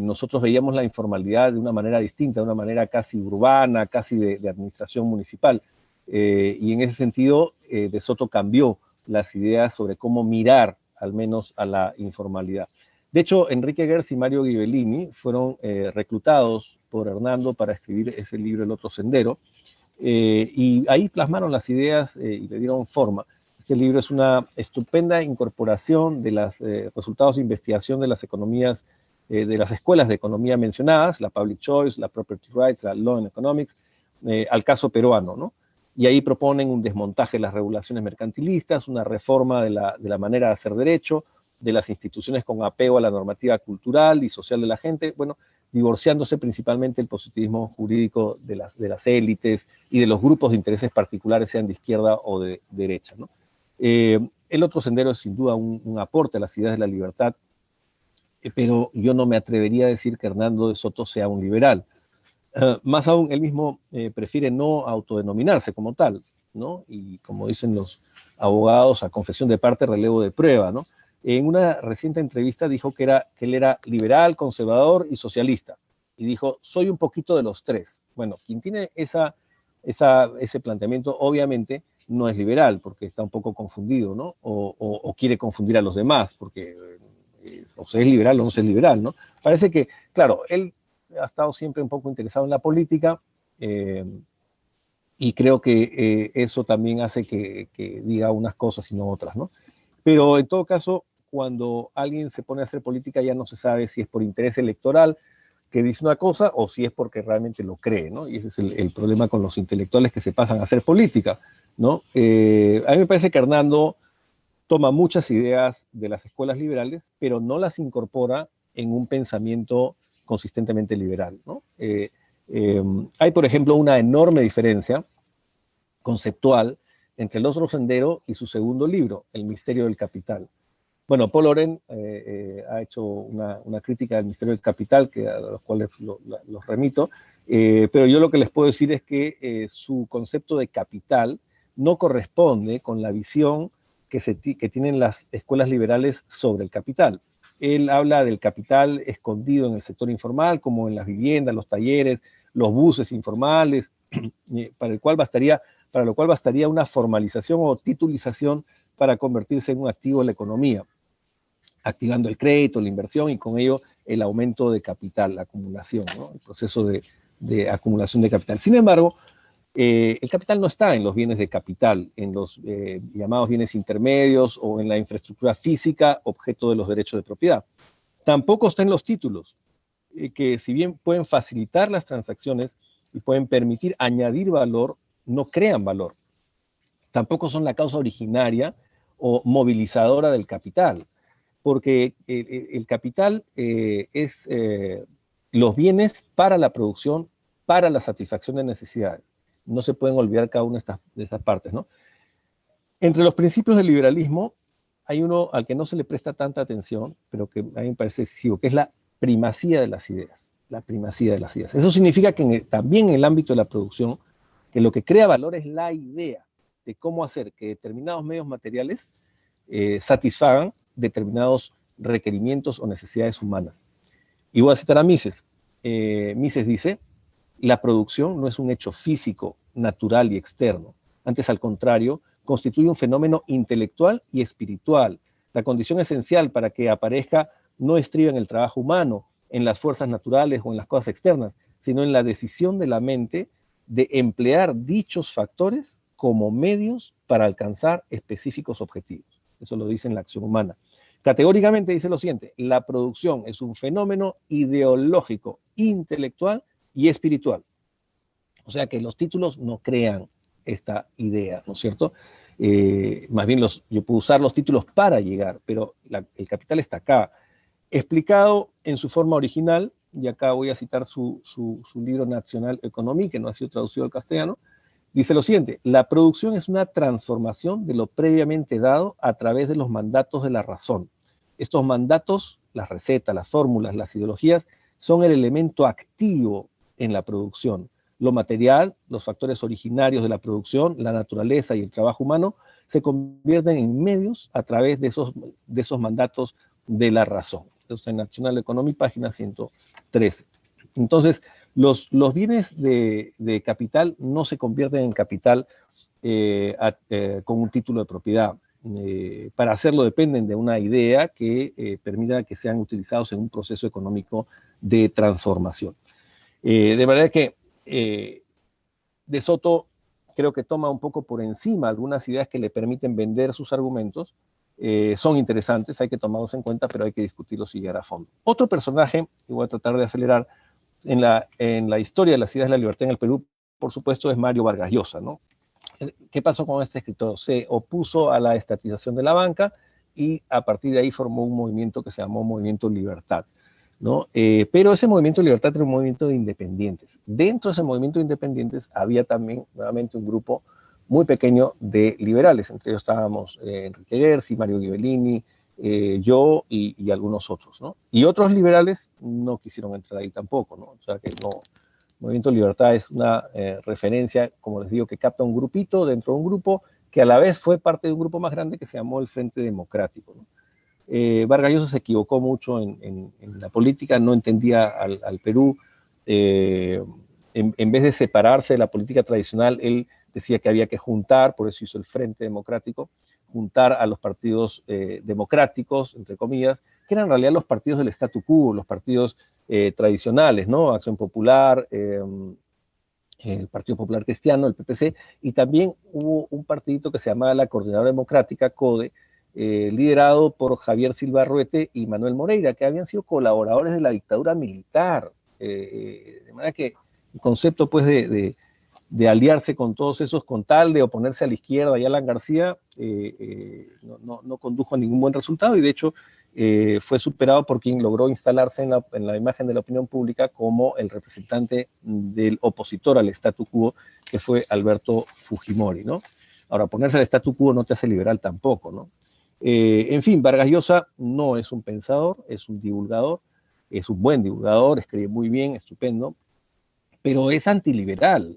nosotros veíamos la informalidad de una manera distinta, de una manera casi urbana, casi de administración municipal. Y en ese sentido, De Soto cambió las ideas sobre cómo mirar al menos a la informalidad. De hecho, Enrique Gersi y Mario Ghibellini fueron reclutados por Hernando para escribir ese libro, El Otro Sendero, y ahí plasmaron las ideas y le dieron forma. Este libro es una estupenda incorporación de los resultados de investigación de las economías, de las escuelas de economía mencionadas, la Public Choice, la Property Rights, la Law and Economics, al caso peruano, ¿no? Y ahí proponen un desmontaje de las regulaciones mercantilistas, una reforma de la manera de hacer derecho, de las instituciones con apego a la normativa cultural y social de la gente, bueno, divorciándose principalmente el positivismo jurídico de las élites y de los grupos de intereses particulares, sean de izquierda o de derecha, ¿no? El Otro Sendero es sin duda un aporte a las ideas de la libertad, pero yo no me atrevería a decir que Hernando de Soto sea un liberal. Más aún, él mismo prefiere no autodenominarse como tal, ¿no? Y como dicen los abogados, a confesión de parte, relevo de prueba, ¿no? En una reciente entrevista dijo que él era liberal, conservador y socialista. Y dijo, soy un poquito de los tres. Bueno, quien tiene ese planteamiento, obviamente, no es liberal, porque está un poco confundido, ¿no? O quiere confundir a los demás, porque o se es liberal o no se es liberal, ¿no? Parece que, claro, él ha estado siempre un poco interesado en la política, eh, y creo que eso también hace que diga unas cosas y no otras, ¿no? Pero en todo caso, cuando alguien se pone a hacer política ya no se sabe si es por interés electoral que dice una cosa o si es porque realmente lo cree, ¿no? Y ese es el problema con los intelectuales que se pasan a hacer política, ¿no? A mí me parece que Hernando toma muchas ideas de las escuelas liberales, pero no las incorpora en un pensamiento consistentemente liberal, ¿no? Hay, por ejemplo, una enorme diferencia conceptual entre Los Rosendero y su segundo libro, El misterio del capital. Bueno, Paul Oren ha hecho una crítica del misterio del capital, a los cuales los remito, pero yo lo que les puedo decir es que su concepto de capital no corresponde con la visión que tienen las escuelas liberales sobre el capital. Él habla del capital escondido en el sector informal, como en las viviendas, los talleres, los buses informales, para lo cual bastaría una formalización o titulización para convertirse en un activo en la economía, activando el crédito, la inversión y con ello el aumento de capital, la acumulación, ¿no? El proceso de acumulación de capital. Sin embargo, el capital no está en los bienes de capital, en los llamados bienes intermedios o en la infraestructura física, objeto de los derechos de propiedad. Tampoco está en los títulos, que si bien pueden facilitar las transacciones y pueden permitir añadir valor, no crean valor. Tampoco son la causa originaria o movilizadora del capital, porque el capital es los bienes para la producción, para la satisfacción de necesidades. No se pueden olvidar cada una de estas partes, ¿no? Entre los principios del liberalismo hay uno al que no se le presta tanta atención, pero que a mí me parece decisivo, que es la primacía de las ideas. La primacía de las ideas. Eso significa que también en el ámbito de la producción, que lo que crea valor es la idea de cómo hacer que determinados medios materiales satisfagan determinados requerimientos o necesidades humanas. Y voy a citar a Mises. Mises dice, la producción no es un hecho físico, natural y externo. Antes, al contrario, constituye un fenómeno intelectual y espiritual. La condición esencial para que aparezca no estriba en el trabajo humano, en las fuerzas naturales o en las cosas externas, sino en la decisión de la mente de emplear dichos factores como medios para alcanzar específicos objetivos. Eso lo dice en La acción humana. Categóricamente dice lo siguiente, la producción es un fenómeno ideológico, intelectual y espiritual. O sea que los títulos no crean esta idea, ¿no es cierto? Más bien yo puedo usar los títulos para llegar, pero el capital está acá. Explicado en su forma original, y acá voy a citar su libro National Economy, que no ha sido traducido al castellano, dice lo siguiente, la producción es una transformación de lo previamente dado a través de los mandatos de la razón. Estos mandatos, las recetas, las fórmulas, las ideologías, son el elemento activo en la producción. Lo material, los factores originarios de la producción, la naturaleza y el trabajo humano, se convierten en medios a través de esos mandatos de la razón. Esto en National Economy, página 113. Entonces, los bienes de capital no se convierten en capital con un título de propiedad. Para hacerlo dependen de una idea que permita que sean utilizados en un proceso económico de transformación. De manera que De Soto creo que toma un poco por encima algunas ideas que le permiten vender sus argumentos. Son interesantes, hay que tomarlos en cuenta, pero hay que discutirlos y llegar a fondo. Otro personaje, y voy a tratar de acelerar, en la historia de las ideas de la libertad en el Perú, por supuesto, es Mario Vargas Llosa, ¿no? ¿Qué pasó con este escritor? Se opuso a la estatización de la banca y a partir de ahí formó un movimiento que se llamó Movimiento Libertad, ¿no? Pero ese Movimiento Libertad era un movimiento de independientes. Dentro de ese movimiento de independientes había también nuevamente un grupo muy pequeño de liberales, entre ellos estábamos Enrique Gersi, Mario Ghibellini, yo y algunos otros, ¿no? Y otros liberales no quisieron entrar ahí tampoco, ¿no? O sea que Movimiento Libertad es una referencia, como les digo, que capta un grupito dentro de un grupo que a la vez fue parte de un grupo más grande que se llamó el Frente Democrático, ¿no? Vargas Llosa se equivocó mucho en la política, no entendía al Perú. En vez de separarse de la política tradicional, él decía que había que juntar, por eso hizo el Frente Democrático, juntar a los partidos democráticos, entre comillas, que eran en realidad los partidos del statu quo, los partidos tradicionales, ¿no? Acción Popular, el Partido Popular Cristiano, el PPC, y también hubo un partidito que se llamaba la Coordinadora Democrática, CODE, liderado por Javier Silva Arruete y Manuel Moreira, que habían sido colaboradores de la dictadura militar. De manera que el concepto pues, de aliarse con todos esos, con tal de oponerse a la izquierda y a Alan García, no condujo a ningún buen resultado, y de hecho fue superado por quien logró instalarse en la imagen de la opinión pública como el representante del opositor al statu quo, que fue Alberto Fujimori, ¿no? Ahora, ponerse al statu quo no te hace liberal tampoco, ¿no? En fin, Vargas Llosa no es un pensador, es un divulgador, es un buen divulgador, escribe muy bien, estupendo, pero es antiliberal.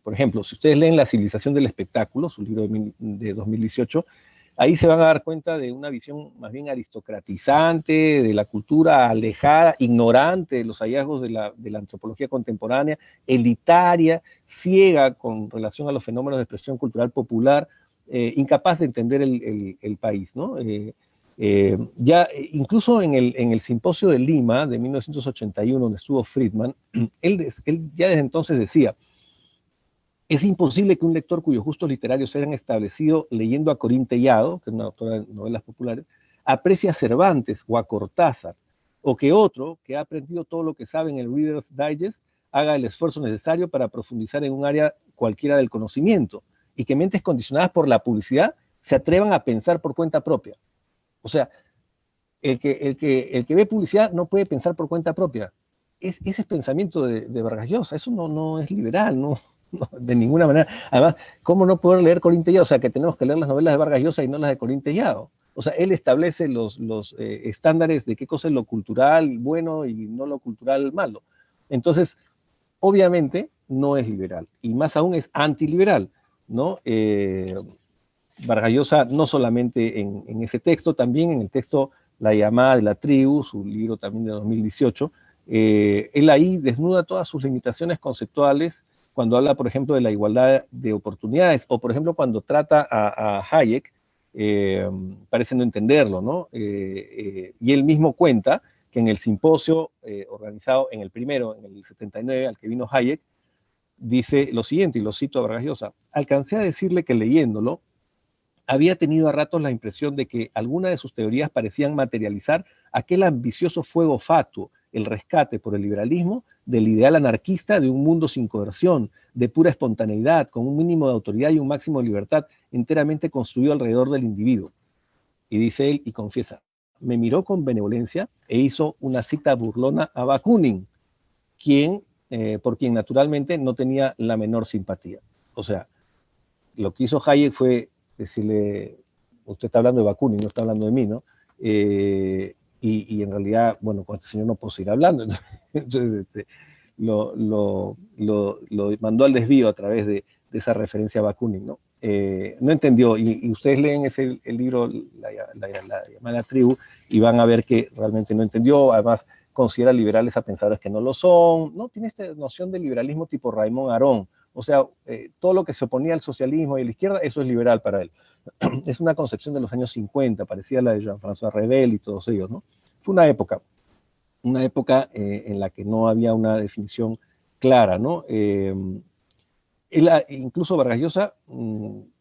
Por ejemplo, si ustedes leen La civilización del espectáculo, su libro de 2018, ahí se van a dar cuenta de una visión más bien aristocratizante, de la cultura alejada, ignorante de los hallazgos de la antropología contemporánea, elitaria, ciega con relación a los fenómenos de expresión cultural popular, incapaz de entender el país, ¿no? Incluso en el simposio de Lima de 1981, donde estuvo Friedman, él ya desde entonces decía: es imposible que un lector cuyos gustos literarios se hayan establecido leyendo a Corín Tellado, que es una autora de novelas populares, aprecie a Cervantes o a Cortázar, o que otro, que ha aprendido todo lo que sabe en el Reader's Digest, haga el esfuerzo necesario para profundizar en un área cualquiera del conocimiento, y que mentes condicionadas por la publicidad se atrevan a pensar por cuenta propia. O sea, el que ve publicidad no puede pensar por cuenta propia. Ese es pensamiento de Vargas Llosa. Eso no es liberal, no, de ninguna manera. Además, ¿cómo no poder leer Corín Tellado? O sea, que tenemos que leer las novelas de Vargas Llosa y no las de Corín Tellado. O sea, él establece los estándares de qué cosa es lo cultural bueno y no lo cultural malo. Entonces, obviamente, no es liberal. Y más aún es antiliberal, ¿no? Vargas Llosa, no solamente en ese texto, también en el texto La llamada de la tribu, su libro también de 2018, él ahí desnuda todas sus limitaciones conceptuales cuando habla, por ejemplo, de la igualdad de oportunidades, o por ejemplo cuando trata a Hayek, parece no entenderlo, ¿no? Y él mismo cuenta que en el simposio organizado en el primero, en el 79, al que vino Hayek, dice lo siguiente, y lo cito a Vargas Llosa: alcancé a decirle que leyéndolo, había tenido a ratos la impresión de que algunas de sus teorías parecían materializar aquel ambicioso fuego fatuo, el rescate por el liberalismo del ideal anarquista de un mundo sin coerción, de pura espontaneidad, con un mínimo de autoridad y un máximo de libertad, enteramente construido alrededor del individuo. Y dice él, y confiesa: me miró con benevolencia e hizo una cita burlona a Bakunin, por quien naturalmente no tenía la menor simpatía. O sea, lo que hizo Hayek fue decirle: usted está hablando de Bakunin, no está hablando de mí, ¿no? Y en realidad, bueno, con este señor no puedo seguir hablando. Entonces, lo mandó al desvío a través de esa referencia a Bakunin, ¿no? No entendió, y ustedes leen el libro la llamada tribu, y van a ver que realmente no entendió. Además, considera liberales a pensadores que no lo son, ¿no? Tiene esta noción de liberalismo tipo Raymond Aron. O sea, todo lo que se oponía al socialismo y a la izquierda, eso es liberal para él. Es una concepción de los años 50, parecida a la de Jean-François Revel y todos ellos, ¿no? Fue una época en la que no había una definición clara, ¿no? Incluso Vargas Llosa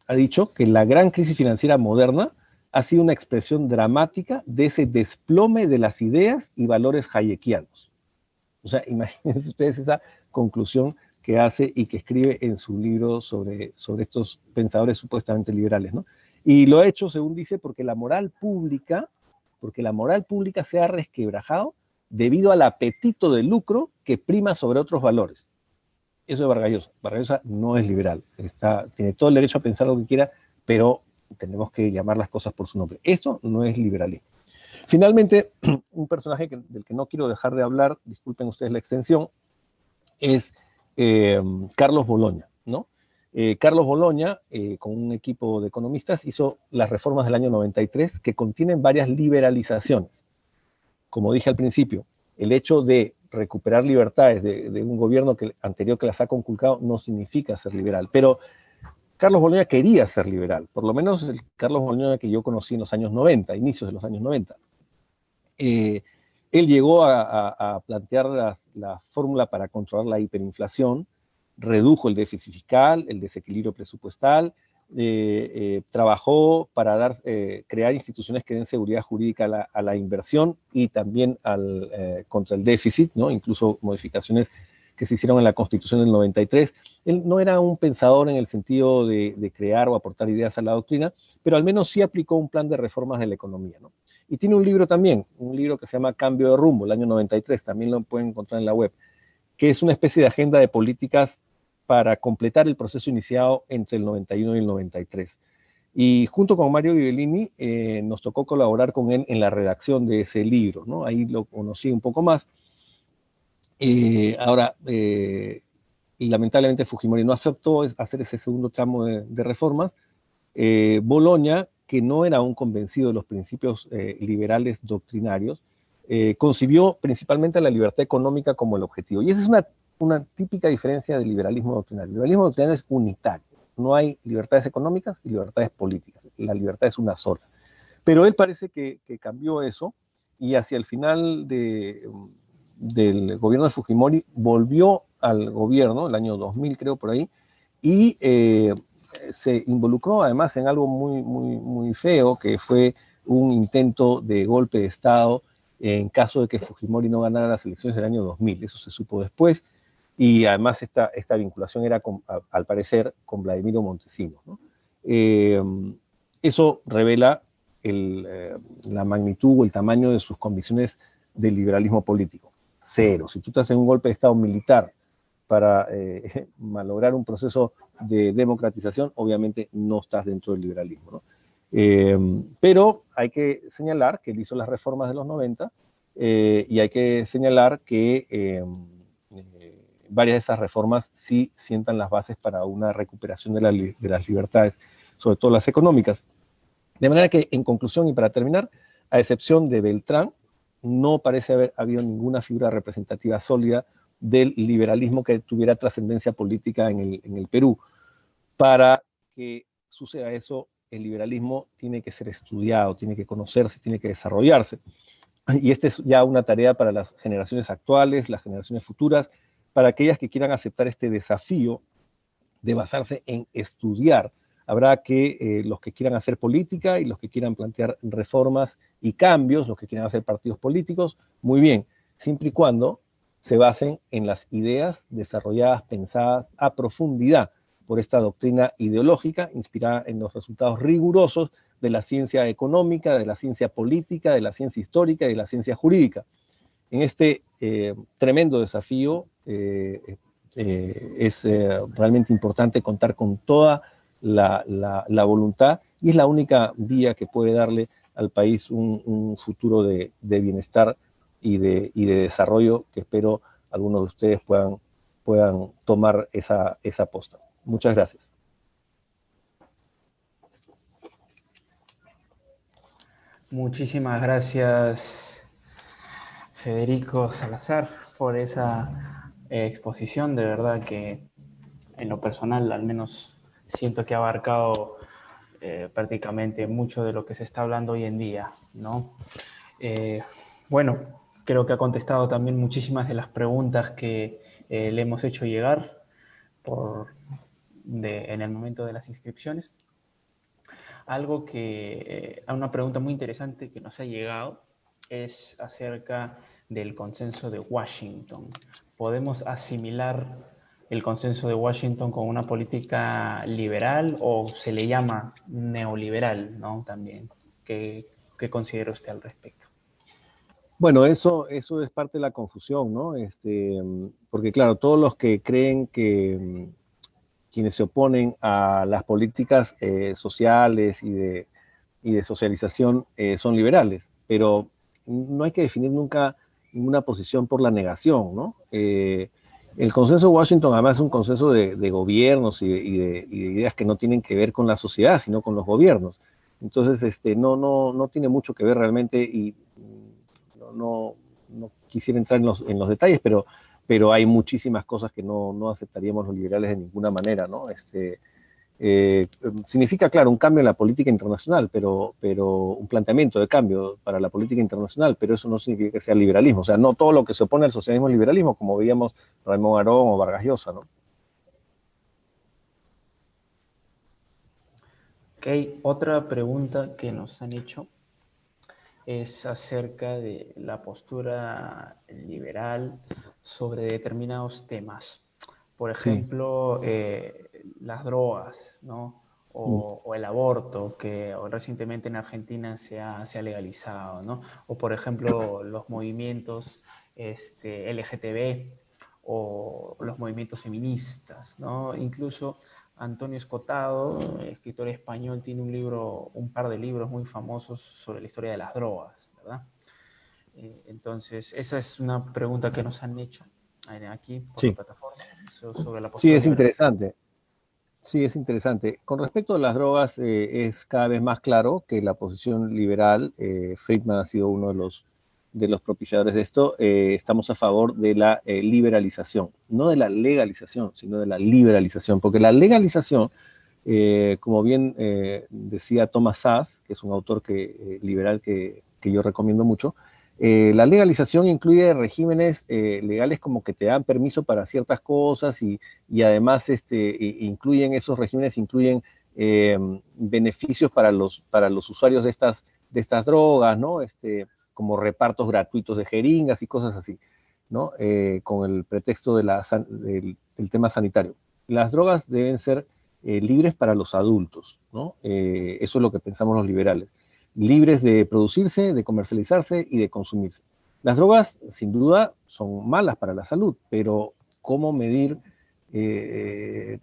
ha dicho que la gran crisis financiera moderna ha sido una expresión dramática de ese desplome de las ideas y valores hayekianos. O sea, imagínense ustedes esa conclusión que hace y que escribe en su libro sobre estos pensadores supuestamente liberales, ¿no? Y lo ha hecho, según dice, porque la moral pública se ha resquebrajado debido al apetito de lucro que prima sobre otros valores. Eso es Vargas Llosa. Vargas Llosa no es liberal. Tiene todo el derecho a pensar lo que quiera, pero tenemos que llamar las cosas por su nombre. Esto no es liberalismo. Finalmente, un personaje del que no quiero dejar de hablar, disculpen ustedes la extensión, es Carlos Bologna, ¿no? Carlos Bologna, con un equipo de economistas, hizo las reformas del año 93 que contienen varias liberalizaciones. Como dije al principio, el hecho de recuperar libertades de un gobierno anterior que las ha conculcado no significa ser liberal, pero Carlos Bologna quería ser liberal, por lo menos el Carlos Bologna que yo conocí en los años 90, inicios de los años 90. Él llegó a plantear la fórmula para controlar la hiperinflación, redujo el déficit fiscal, el desequilibrio presupuestal, trabajó para crear instituciones que den seguridad jurídica a la inversión y también contra el déficit, ¿no? Incluso modificaciones que se hicieron en la Constitución del 93. Él no era un pensador en el sentido de crear o aportar ideas a la doctrina, pero al menos sí aplicó un plan de reformas de la economía, ¿no? Y tiene un libro también, un libro que se llama Cambio de Rumbo, el año 93, también lo pueden encontrar en la web, que es una especie de agenda de políticas para completar el proceso iniciado entre el 91 y el 93. Y junto con Mario Ghibellini nos tocó colaborar con él en la redacción de ese libro, ¿no? Ahí lo conocí un poco más. Ahora, lamentablemente Fujimori no aceptó hacer ese segundo tramo de reformas. Bologna, que no era un convencido de los principios liberales doctrinarios, concibió principalmente la libertad económica como el objetivo. Y esa es una típica diferencia del liberalismo doctrinario. El liberalismo doctrinario es unitario. No hay libertades económicas y libertades políticas. La libertad es una sola. Pero él parece que cambió eso y hacia el final del gobierno de Fujimori volvió al gobierno, el año 2000 creo por ahí, y se involucró además en algo muy feo, que fue un intento de golpe de Estado en caso de que Fujimori no ganara las elecciones del año 2000. Eso se supo después, y además esta vinculación era, al parecer, con Vladimiro Montesinos, ¿no? Eso revela la magnitud o el tamaño de sus convicciones del liberalismo político. Cero. Si tú te haces un golpe de Estado militar para malograr un proceso de democratización, obviamente no estás dentro del liberalismo, ¿no? Pero hay que señalar que él hizo las reformas de los 90 y hay que señalar que varias de esas reformas sí sientan las bases para una recuperación de las libertades, sobre todo las económicas. De manera que, en conclusión y para terminar, a excepción de Beltrán, no parece haber habido ninguna figura representativa sólida del liberalismo que tuviera trascendencia política en el Perú. Para que suceda eso, el liberalismo tiene que ser estudiado, tiene que conocerse, tiene que desarrollarse. Y esta es ya una tarea para las generaciones actuales, las generaciones futuras, para aquellas que quieran aceptar este desafío de basarse en estudiar. Habrá que los que quieran hacer política y los que quieran plantear reformas y cambios, los que quieran hacer partidos políticos, muy bien, siempre y cuando se basen en las ideas desarrolladas, pensadas a profundidad por esta doctrina ideológica, inspirada en los resultados rigurosos de la ciencia económica, de la ciencia política, de la ciencia histórica y de la ciencia jurídica. En este tremendo desafío es realmente importante contar con toda la voluntad, y es la única vía que puede darle al país un futuro de bienestar y de desarrollo, que espero algunos de ustedes puedan tomar esa posta. Muchas gracias. Muchísimas gracias, Federico Salazar, por esa exposición. De verdad que en lo personal al menos siento que ha abarcado prácticamente mucho de lo que se está hablando hoy en día, ¿no? Bueno, creo que ha contestado también muchísimas de las preguntas que le hemos hecho llegar en el momento de las inscripciones. Algo una pregunta muy interesante que nos ha llegado es acerca del consenso de Washington. ¿Podemos asimilar el consenso de Washington con una política liberal o se le llama neoliberal, ¿no? También. ¿Qué considera usted al respecto? Bueno, eso es parte de la confusión, ¿no? Porque claro, todos los que creen que quienes se oponen a las políticas sociales y de socialización son liberales, pero no hay que definir nunca ninguna posición por la negación, ¿no? El consenso de Washington además es un consenso de gobiernos y de ideas que no tienen que ver con la sociedad, sino con los gobiernos. Entonces, no tiene mucho que ver realmente y no quisiera entrar en los detalles, pero hay muchísimas cosas que no aceptaríamos los liberales de ninguna manera, ¿no? Significa, claro, un cambio en la política internacional, pero un planteamiento de cambio para la política internacional, pero eso no significa que sea liberalismo. O sea, no todo lo que se opone al socialismo es liberalismo, como veíamos Raymond Aron o Vargas Llosa, ¿no? Ok, otra pregunta que nos han hecho es acerca de la postura liberal sobre determinados temas. Por Sí. ejemplo, las drogas, ¿no? Mm. O el aborto, que recientemente en Argentina se ha legalizado, ¿no? O por ejemplo, los movimientos LGTB o los movimientos feministas, ¿no? Incluso Antonio Escotado, escritor español, tiene un par de libros muy famosos sobre la historia de las drogas, ¿verdad? Entonces, esa es una pregunta que nos han hecho aquí por la Sí, plataforma sobre la sí, postura es liberal. interesante. Sí, es interesante. Con respecto a las drogas, es cada vez más claro que la posición liberal, Friedman ha sido uno de los propiciadores de esto, estamos a favor de la liberalización, no de la legalización, sino de la liberalización, porque la legalización, como bien decía Thomas Szasz, que es un autor liberal que yo recomiendo mucho, la legalización incluye regímenes legales como que te dan permiso para ciertas cosas y además incluyen esos regímenes, incluyen beneficios para los usuarios de estas drogas, ¿no? Como repartos gratuitos de jeringas y cosas así, ¿no? Con el pretexto del tema sanitario. Las drogas deben ser libres para los adultos, ¿no? Eso es lo que pensamos los liberales. Libres de producirse, de comercializarse y de consumirse. Las drogas, sin duda, son malas para la salud, pero ¿cómo medir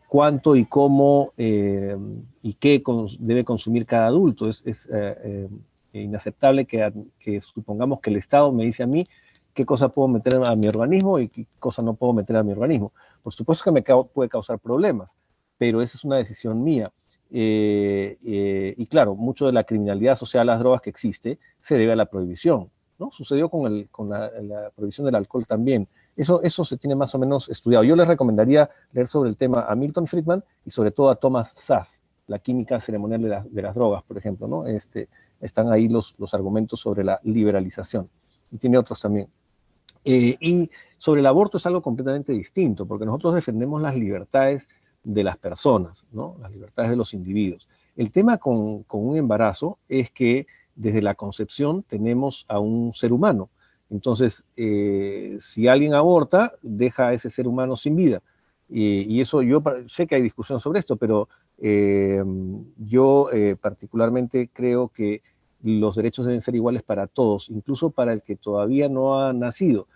cuánto y cómo y qué debe consumir cada adulto? Es inaceptable que supongamos que el Estado me dice a mí qué cosa puedo meter a mi organismo y qué cosa no puedo meter a mi organismo. Por supuesto que puede causar problemas, pero esa es una decisión mía. Y claro, mucho de la criminalidad asociada a las drogas que existe se debe a la prohibición, ¿no? Sucedió con la prohibición del alcohol también. Eso se tiene más o menos estudiado. Yo les recomendaría leer sobre el tema a Milton Friedman y sobre todo a Thomas Szasz, la química ceremonial de las drogas, por ejemplo, ¿no? Están ahí los argumentos sobre la liberalización. Y tiene otros también. Y sobre el aborto es algo completamente distinto, porque nosotros defendemos las libertades de las personas, ¿no? Las libertades de los individuos. El tema con un embarazo es que desde la concepción tenemos a un ser humano. Entonces, si alguien aborta, deja a ese ser humano sin vida. Y eso yo sé que hay discusión sobre esto, pero yo particularmente creo que los derechos deben ser iguales para todos, incluso para el que todavía no ha nacido.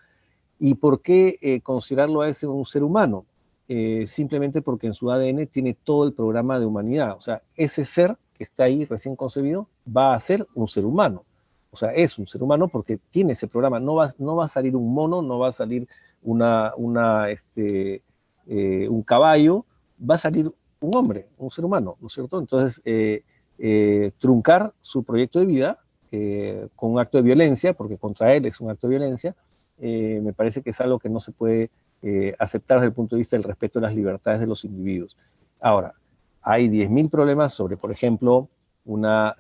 ¿Y por qué considerarlo a ese un ser humano? Simplemente porque en su ADN tiene todo el programa de humanidad. O sea, ese ser que está ahí recién concebido va a ser un ser humano. O sea, es un ser humano porque tiene ese programa. No va a salir un mono, no va a salir un caballo, va a salir un hombre, un ser humano, ¿no es cierto? Entonces, truncar su proyecto de vida con un acto de violencia, porque contra él es un acto de violencia, me parece que es algo que no se puede aceptar desde el punto de vista del respeto a las libertades de los individuos. Ahora, hay 10.000 problemas sobre, por ejemplo, una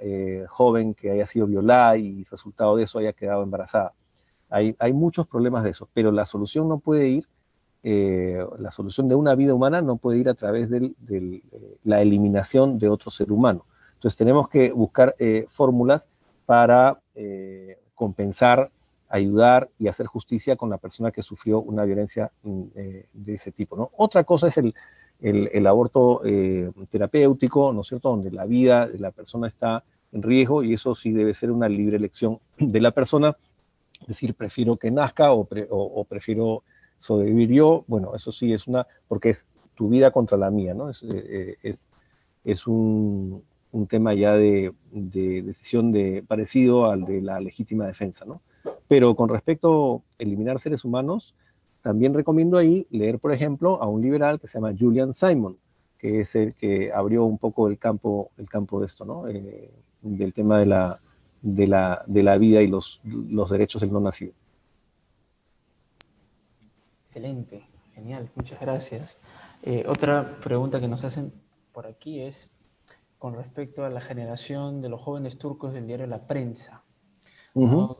joven que haya sido violada y resultado de eso haya quedado embarazada. Hay muchos problemas de eso, pero la solución no puede ir, la solución de una vida humana no puede ir a través de la eliminación de otro ser humano. Entonces tenemos que buscar fórmulas para compensar, ayudar y hacer justicia con la persona que sufrió una violencia de ese tipo, ¿no? Otra cosa es el aborto terapéutico, ¿no es cierto?, donde la vida de la persona está en riesgo y eso sí debe ser una libre elección de la persona, es decir, prefiero que nazca o prefiero sobrevivir yo. Bueno, eso sí porque es tu vida contra la mía, ¿no? Es un tema ya de decisión parecido al de la legítima defensa, ¿no? Pero con respecto a eliminar seres humanos, también recomiendo ahí leer, por ejemplo, a un liberal que se llama Julian Simon, que es el que abrió un poco el campo de esto, ¿no? Del tema de la vida y los derechos del no nacido. Excelente, genial, muchas gracias. Otra pregunta que nos hacen por aquí es con respecto a la generación de los jóvenes turcos del diario La Prensa, ¿no?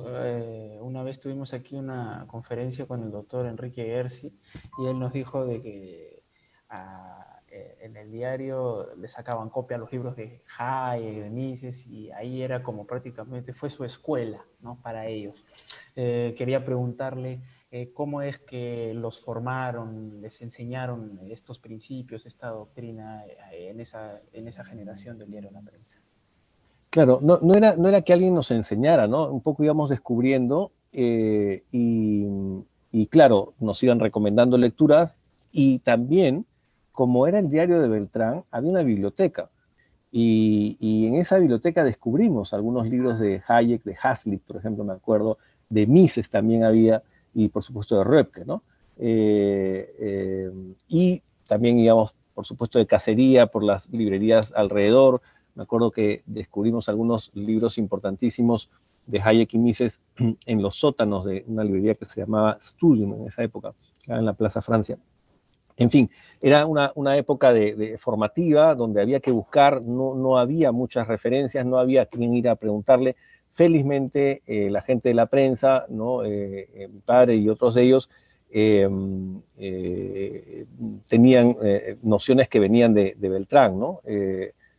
Una vez tuvimos aquí una conferencia con el doctor Enrique Gersi y él nos dijo de que en el diario le sacaban copia a los libros de Hayek, de Mises, y ahí era como prácticamente fue su escuela, ¿no? Para ellos. Quería preguntarle cómo es que los formaron, les enseñaron estos principios, esta doctrina en esa generación del diario La Prensa. Claro, no era que alguien nos enseñara, ¿no? Un poco íbamos descubriendo y claro, nos iban recomendando lecturas y también, como era el diario de Beltrán, había una biblioteca y en esa biblioteca descubrimos algunos libros de Hayek, de Hazlitt, por ejemplo, me acuerdo, de Mises también había y por supuesto de Röpke, ¿no? Y también íbamos, por supuesto, de cacería por las librerías alrededor. Me acuerdo que descubrimos algunos libros importantísimos de Hayek y Mises en los sótanos de una librería que se llamaba Studium en esa época, que era en la Plaza Francia. En fin, era una época de formativa donde había que buscar, no había muchas referencias, no había quien ir a preguntarle. Felizmente, la gente de la prensa, ¿no? Mi padre y otros de ellos, tenían nociones que venían de Beltrán, ¿no?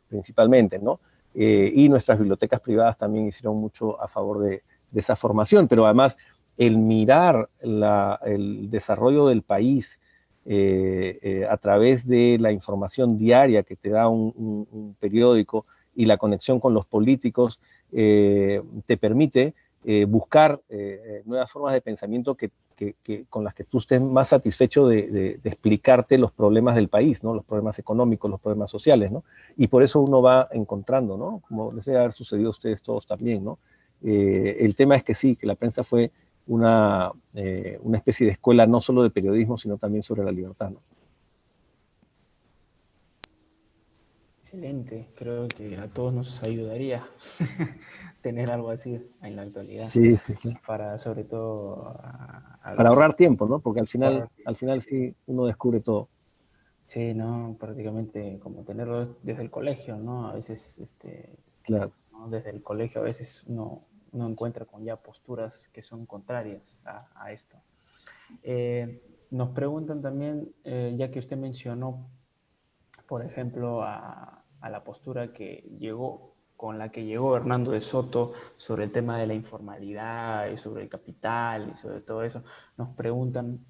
Principalmente, ¿no? Y nuestras bibliotecas privadas también hicieron mucho a favor de esa formación, pero además el mirar el desarrollo del país a través de la información diaria que te da un periódico y la conexión con los políticos te permite buscar nuevas formas de pensamiento con las que tú estés más satisfecho de explicarte los problemas del país, ¿no? Los problemas económicos, los problemas sociales, ¿no? Y por eso uno va encontrando, ¿no? Como les debe haber sucedido a ustedes todos también, ¿no? El tema es que sí, que la prensa fue una especie de escuela no solo de periodismo, sino también sobre la libertad, ¿no? Excelente, creo que a todos nos ayudaría tener algo así en la actualidad, Sí, sí, sí. para sobre todo a Para los ahorrar tiempo, ¿no? Porque al final sí, sí uno descubre todo. sí, ¿no? Prácticamente como tenerlo desde el colegio, ¿no? A veces, Claro. ¿no? Desde el colegio a veces uno encuentra con ya posturas que son contrarias a esto. Nos preguntan también, ya que usted mencionó, por ejemplo, a la postura con la que llegó Hernando de Soto sobre el tema de la informalidad y sobre el capital y sobre todo eso, nos preguntan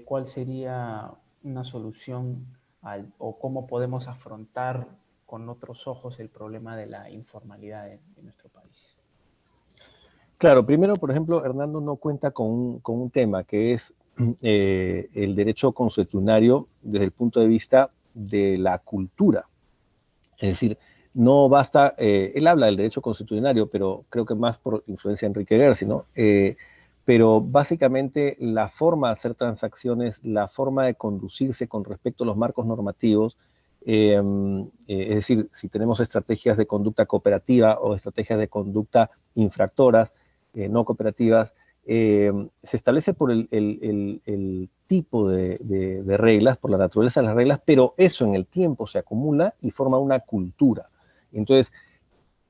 cuál sería una solución o cómo podemos afrontar con otros ojos el problema de la informalidad en nuestro país. Claro, primero, por ejemplo, Hernando no cuenta con un tema que es el derecho consuetudinario desde el punto de vista de la cultura. Es decir, no basta, él habla del derecho consuetudinario, pero creo que más por influencia de Enrique Gersi, ¿no? Pero básicamente la forma de hacer transacciones, la forma de conducirse con respecto a los marcos normativos, es decir, si tenemos estrategias de conducta cooperativa o estrategias de conducta infractoras, no cooperativas, se establece por el tipo de reglas, por la naturaleza de las reglas, pero eso en el tiempo se acumula y forma una cultura. Entonces,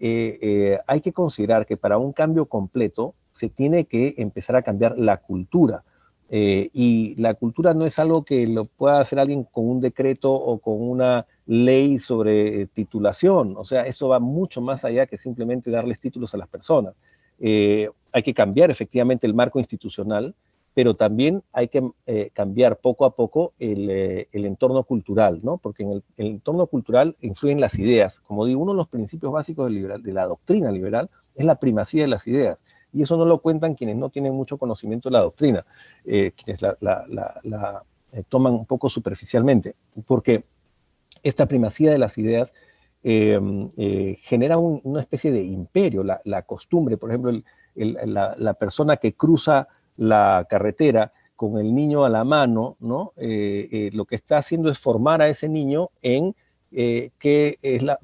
hay que considerar que para un cambio completo se tiene que empezar a cambiar la cultura. Y la cultura no es algo que lo pueda hacer alguien con un decreto o con una ley sobre titulación. O sea, eso va mucho más allá que simplemente darles títulos a las personas. Hay que cambiar efectivamente el marco institucional, pero también hay que cambiar poco a poco el entorno cultural, ¿no? Porque en el entorno cultural influyen las ideas. Como digo, uno de los principios básicos de la doctrina liberal es la primacía de las ideas. Y eso no lo cuentan quienes no tienen mucho conocimiento de la doctrina, quienes la toman un poco superficialmente, porque esta primacía de las ideas genera una especie de imperio, la costumbre, por ejemplo, la persona que cruza la carretera con el niño a la mano, ¿no? Lo que está haciendo es formar a ese niño en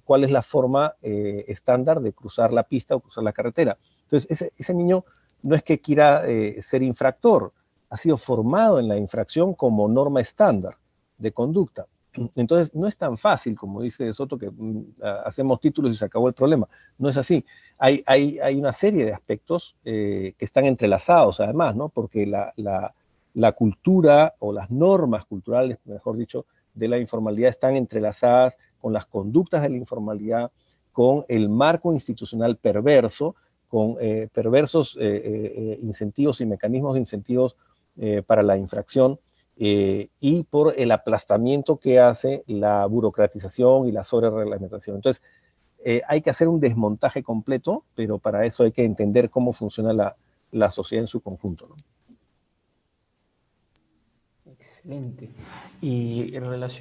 cuál es la forma estándar de cruzar la pista o cruzar la carretera. Entonces, ese niño no es que quiera ser infractor, ha sido formado en la infracción como norma estándar de conducta. Entonces, no es tan fácil, como dice Soto, que hacemos títulos y se acabó el problema. No es así. Hay una serie de aspectos que están entrelazados, además, ¿no? Porque la cultura o las normas culturales, mejor dicho, de la informalidad están entrelazadas con las conductas de la informalidad, con el marco institucional perverso, con perversos incentivos y mecanismos de incentivos para la infracción, y por el aplastamiento que hace la burocratización y la sobrereglamentación. Entonces, hay que hacer un desmontaje completo, pero para eso hay que entender cómo funciona la sociedad en su conjunto, ¿no? Excelente. Y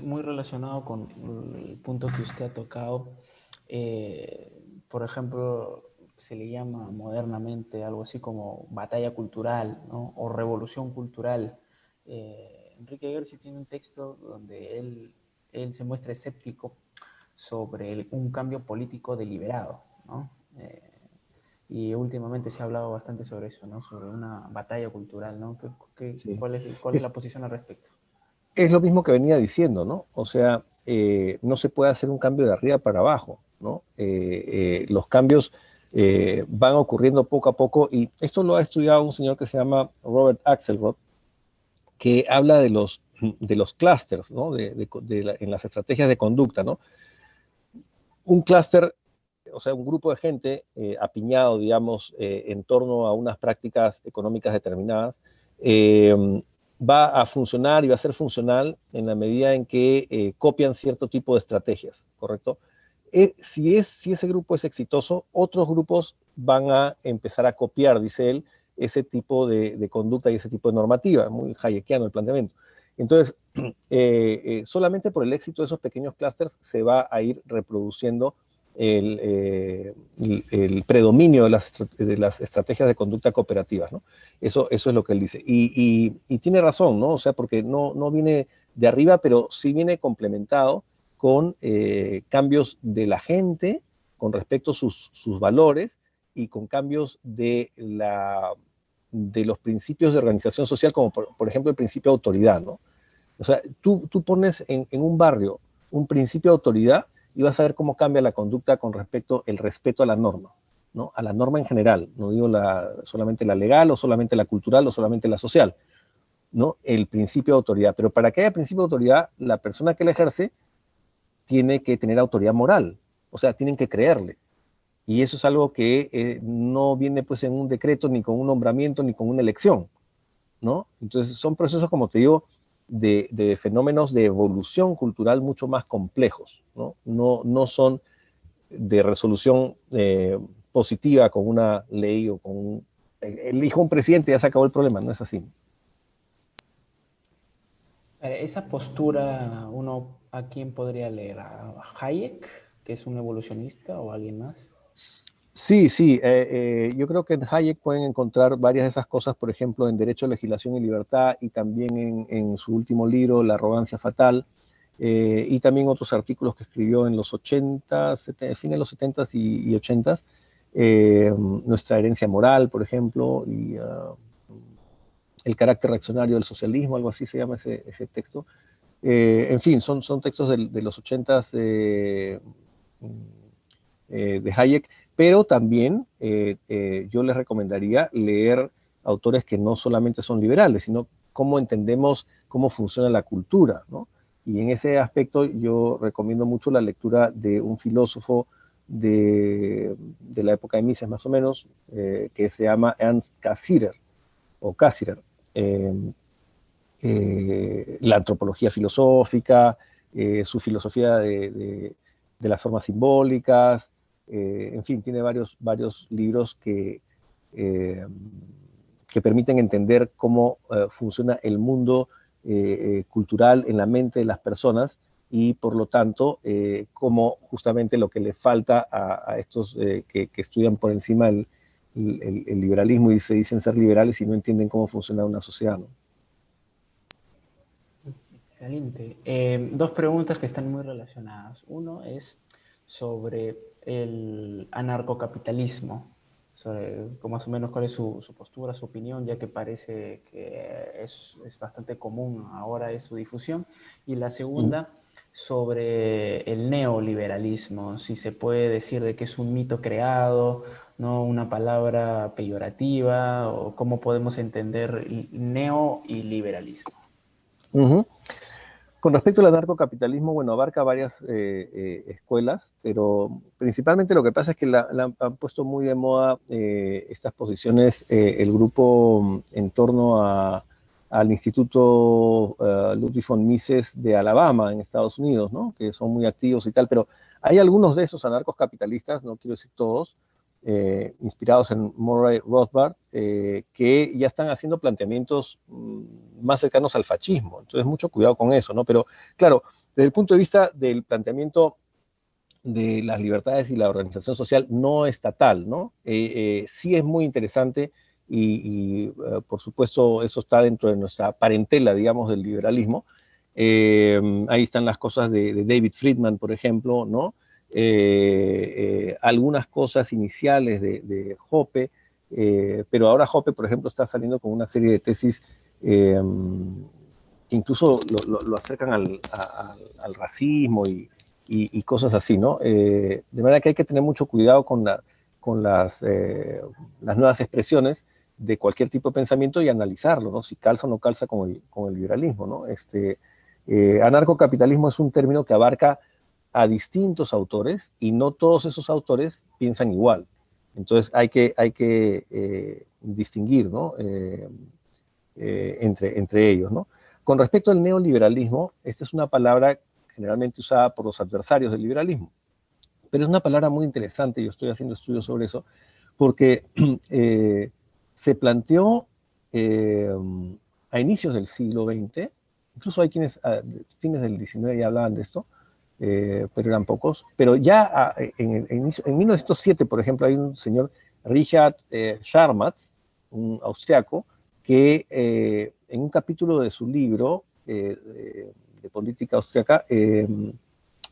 muy relacionado con el punto que usted ha tocado, por ejemplo, se le llama modernamente algo así como batalla cultural, ¿no? O revolución cultural. Enrique Gersi tiene un texto donde él se muestra escéptico sobre un cambio político deliberado, ¿no? Y últimamente se ha hablado bastante sobre eso, ¿no? Sobre una batalla cultural, ¿no? Sí. ¿Cuál es la posición al respecto? Es lo mismo que venía diciendo, ¿no? O sea, no se puede hacer un cambio de arriba para abajo, ¿no? Los cambios van ocurriendo poco a poco, y esto lo ha estudiado un señor que se llama Robert Axelrod, que habla de los clústeres, ¿no? En las estrategias de conducta, ¿no? Un clúster, o sea, un grupo de gente apiñado, digamos, en torno a unas prácticas económicas determinadas, va a funcionar y va a ser funcional en la medida en que copian cierto tipo de estrategias, ¿correcto? Si ese grupo es exitoso, otros grupos van a empezar a copiar, dice él, ese tipo de conducta y ese tipo de normativa, muy hayekiano el planteamiento. Entonces, solamente por el éxito de esos pequeños clústeres se va a ir reproduciendo el predominio de las estrategias de conducta cooperativas, ¿no? Eso es lo que él dice. Y tiene razón, ¿no? O sea, porque no viene de arriba, pero sí viene complementado con cambios de la gente con respecto a sus valores, y con cambios de los principios de organización social, como por ejemplo el principio de autoridad, ¿no? O sea, tú pones en un barrio un principio de autoridad y vas a ver cómo cambia la conducta con respecto al respeto a la norma, ¿no? A la norma en general, no digo solamente la legal o solamente la cultural o solamente la social, ¿no? El principio de autoridad. Pero para que haya principio de autoridad, la persona que la ejerce tiene que tener autoridad moral, o sea, tienen que creerle. Y eso es algo que no viene pues en un decreto, ni con un nombramiento, ni con una elección, ¿no? Entonces son procesos, como te digo, de fenómenos de evolución cultural mucho más complejos, ¿no? No son de resolución positiva con una ley o con elijo un presidente y ya se acabó el problema, no es así. Esa postura, uno, ¿a quién podría leer? ¿A Hayek, que es un evolucionista, o a alguien más? Sí, sí, yo creo que en Hayek pueden encontrar varias de esas cosas, por ejemplo, en Derecho, Legislación y Libertad, y también en su último libro, La arrogancia fatal, y también otros artículos que escribió en los 80, fin de los 70 y 80, Nuestra herencia moral, por ejemplo, y El carácter reaccionario del socialismo, algo así se llama ese texto. En fin, son textos de los 80 de Hayek, pero también yo les recomendaría leer autores que no solamente son liberales, sino cómo entendemos cómo funciona la cultura, ¿no? Y en ese aspecto yo recomiendo mucho la lectura de un filósofo de la época de Mises más o menos, que se llama Ernst Cassirer, o Cassirer. Eh, la antropología filosófica, su filosofía de las formas simbólicas, en fin, tiene varios libros eh, que permiten entender cómo funciona el mundo cultural en la mente de las personas, y por lo tanto, cómo justamente lo que le falta a estos que estudian por encima el liberalismo y se dicen ser liberales y no entienden cómo funciona una sociedad, ¿no? Excelente. Dos preguntas que están muy relacionadas. Uno es sobre el anarcocapitalismo, sobre más o menos cuál es su postura, su opinión, ya que parece que es bastante común ahora es su difusión. Y la Ujú. segunda, sobre el neoliberalismo, si se puede decir de que es un mito creado, no una palabra peyorativa, o cómo podemos entender neo y liberalismo. Ujú. Con respecto al anarcocapitalismo, bueno, abarca varias escuelas, pero principalmente lo que pasa es que han puesto muy de moda estas posiciones, el grupo en torno al Instituto Ludwig von Mises de Alabama, en Estados Unidos, ¿no? Que son muy activos y tal, pero hay algunos de esos anarcos capitalistas, no quiero decir todos, inspirados en Murray Rothbard, que ya están haciendo planteamientos más cercanos al fascismo. Entonces, mucho cuidado con eso, ¿no? Pero, claro, desde el punto de vista del planteamiento de las libertades y la organización social no estatal, ¿no? Sí es muy interesante por supuesto, eso está dentro de nuestra parentela, digamos, del liberalismo. Ahí están las cosas de David Friedman, por ejemplo, ¿no? Algunas cosas iniciales de Hoppe, pero ahora Hoppe, por ejemplo, está saliendo con una serie de tesis que incluso lo acercan al racismo y cosas así, ¿no? De manera que hay que tener mucho cuidado con las nuevas expresiones de cualquier tipo de pensamiento y analizarlo, ¿no? Si calza o no calza con el liberalismo, ¿no? Anarcocapitalismo es un término que abarca a distintos autores y no todos esos autores piensan igual. Entonces hay que distinguir, ¿no? Entre ellos, ¿no? Con respecto al neoliberalismo, esta es una palabra generalmente usada por los adversarios del liberalismo, pero es una palabra muy interesante, yo estoy haciendo estudios sobre eso, porque se planteó eh, a inicios del siglo XX, incluso hay quienes a fines del XIX ya hablaban de esto, pero eran pocos, pero ya en 1907, por ejemplo, hay un señor, Richard Scharmatz, un austriaco, que en un capítulo de su libro de política austriaca,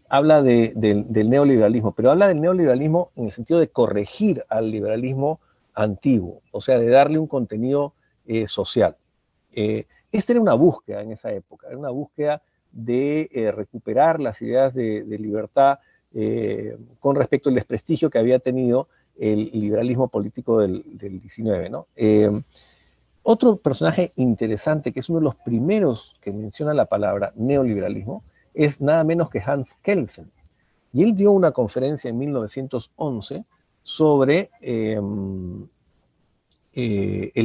habla del neoliberalismo, pero habla del neoliberalismo en el sentido de corregir al liberalismo antiguo, o sea, de darle un contenido social. Esta era una búsqueda en esa época, era una búsqueda de recuperar las ideas de libertad con respecto al desprestigio que había tenido el liberalismo político del 19, ¿no? Otro personaje interesante, que es uno de los primeros que menciona la palabra neoliberalismo, es nada menos que Hans Kelsen. Y él dio una conferencia en 1911 sobre el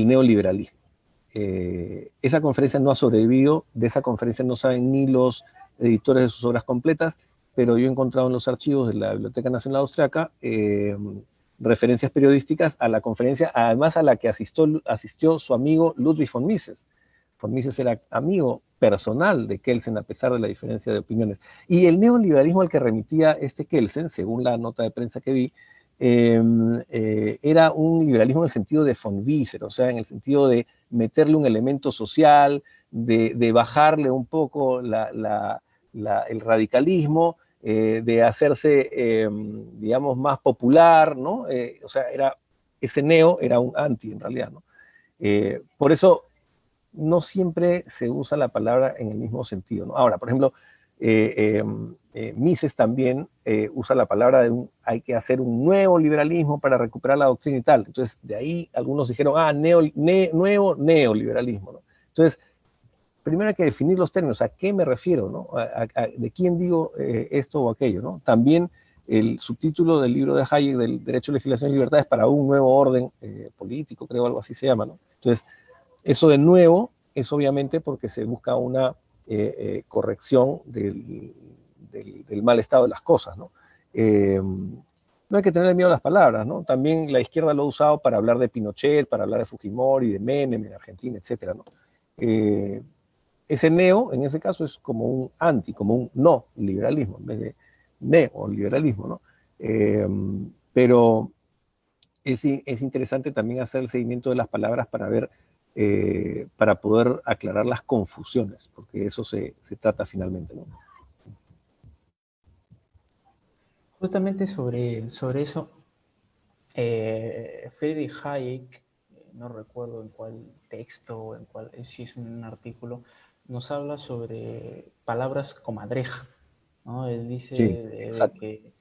neoliberalismo. Esa conferencia no ha sobrevivido, de esa conferencia no saben ni los editores de sus obras completas, pero yo he encontrado en los archivos de la Biblioteca Nacional Austriaca referencias periodísticas a la conferencia, además a la que asistió su amigo Ludwig von Mises. Von Mises era amigo personal de Kelsen a pesar de la diferencia de opiniones. Y el neoliberalismo al que remitía este Kelsen, según la nota de prensa que vi, era un liberalismo en el sentido de von Wieser, o sea, en el sentido de meterle un elemento social, de bajarle un poco el radicalismo, de hacerse, digamos, más popular, ¿no? O sea, ese neo era un anti en realidad, ¿no? Por eso no siempre se usa la palabra en el mismo sentido, ¿no? Ahora, por ejemplo, Mises también usa la palabra hay que hacer un nuevo liberalismo para recuperar la doctrina y tal. Entonces, de ahí algunos dijeron, nuevo neoliberalismo, ¿no? Entonces, primero hay que definir los términos, a qué me refiero, ¿no? De quién digo esto o aquello, ¿no? También el subtítulo del libro de Hayek, del Derecho, Legislación y Libertades para un nuevo orden político, creo algo así se llama, ¿no? Entonces, eso de nuevo es obviamente porque se busca una corrección del mal estado de las cosas, ¿no? No hay que tener miedo a las palabras, ¿no? También la izquierda lo ha usado para hablar de Pinochet, para hablar de Fujimori, de Menem, de Argentina, etcétera, ¿no? Ese neo, en ese caso, es como un anti, como un no liberalismo, en vez de neoliberalismo, ¿no? Pero es interesante también hacer el seguimiento de las palabras para ver para poder aclarar las confusiones, porque eso se trata finalmente, ¿no? Justamente sobre eso, Friedrich Hayek, no recuerdo en cuál texto, en cuál, si es un artículo, nos habla sobre palabras comadreja, ¿no? Él dice Sí, de exacto. que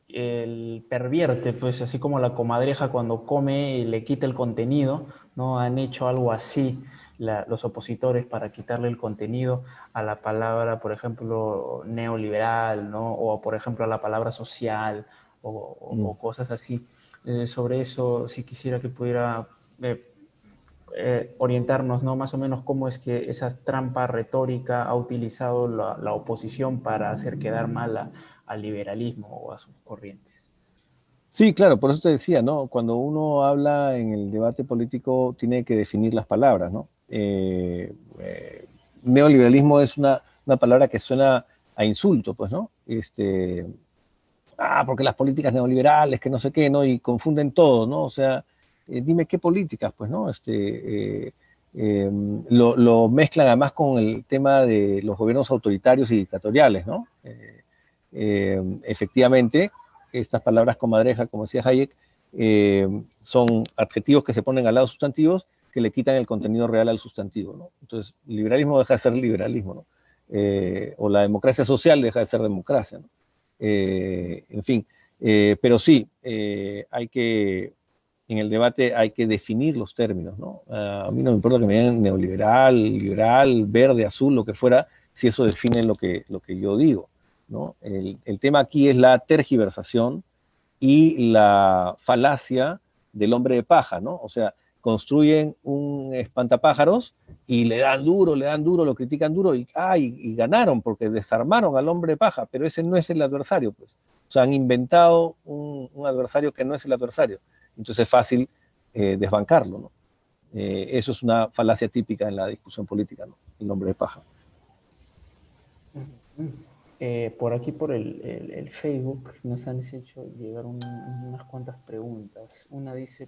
el pervierte, pues así como la comadreja cuando come y le quita el contenido, ¿no? Han hecho algo así los opositores para quitarle el contenido a la palabra, por ejemplo, neoliberal, ¿no? O por ejemplo a la palabra social Mm. o cosas así. Sobre eso, si quisiera que pudiera orientarnos, ¿no? Más o menos cómo es que esa trampa retórica ha utilizado la oposición para hacer quedar mal al liberalismo o a sus corrientes. Sí, claro, por eso te decía, ¿no? Cuando uno habla en el debate político, tiene que definir las palabras, ¿no? Neoliberalismo es una palabra que suena a insulto, pues, ¿no? Porque las políticas neoliberales, que no sé qué, ¿no? Y confunden todo, ¿no? O sea, dime qué políticas, pues, ¿no? Lo mezclan además con el tema de los gobiernos autoritarios y dictatoriales, ¿no? Efectivamente, estas palabras comadreja, como decía Hayek, son adjetivos que se ponen al lado de sustantivos que le quitan el contenido real al sustantivo, ¿no? Entonces, liberalismo deja de ser liberalismo, ¿no? O la democracia social deja de ser democracia, ¿no? En fin, pero sí, en el debate hay que definir los términos, ¿no? A mí no me importa que me digan neoliberal, liberal, verde, azul, lo que fuera, si eso define lo que yo digo, ¿no? El tema aquí es la tergiversación y la falacia del hombre de paja, ¿no? O sea, construyen un espantapájaros y le dan duro, lo critican duro y ganaron porque desarmaron al hombre de paja, pero ese no es el adversario, pues. O sea, han inventado un adversario que no es el adversario. Entonces es fácil desbancarlo, ¿no? Eso es una falacia típica en la discusión política, ¿no? El hombre de paja. Por aquí, por el Facebook, nos han hecho llegar unas cuantas preguntas. Una dice,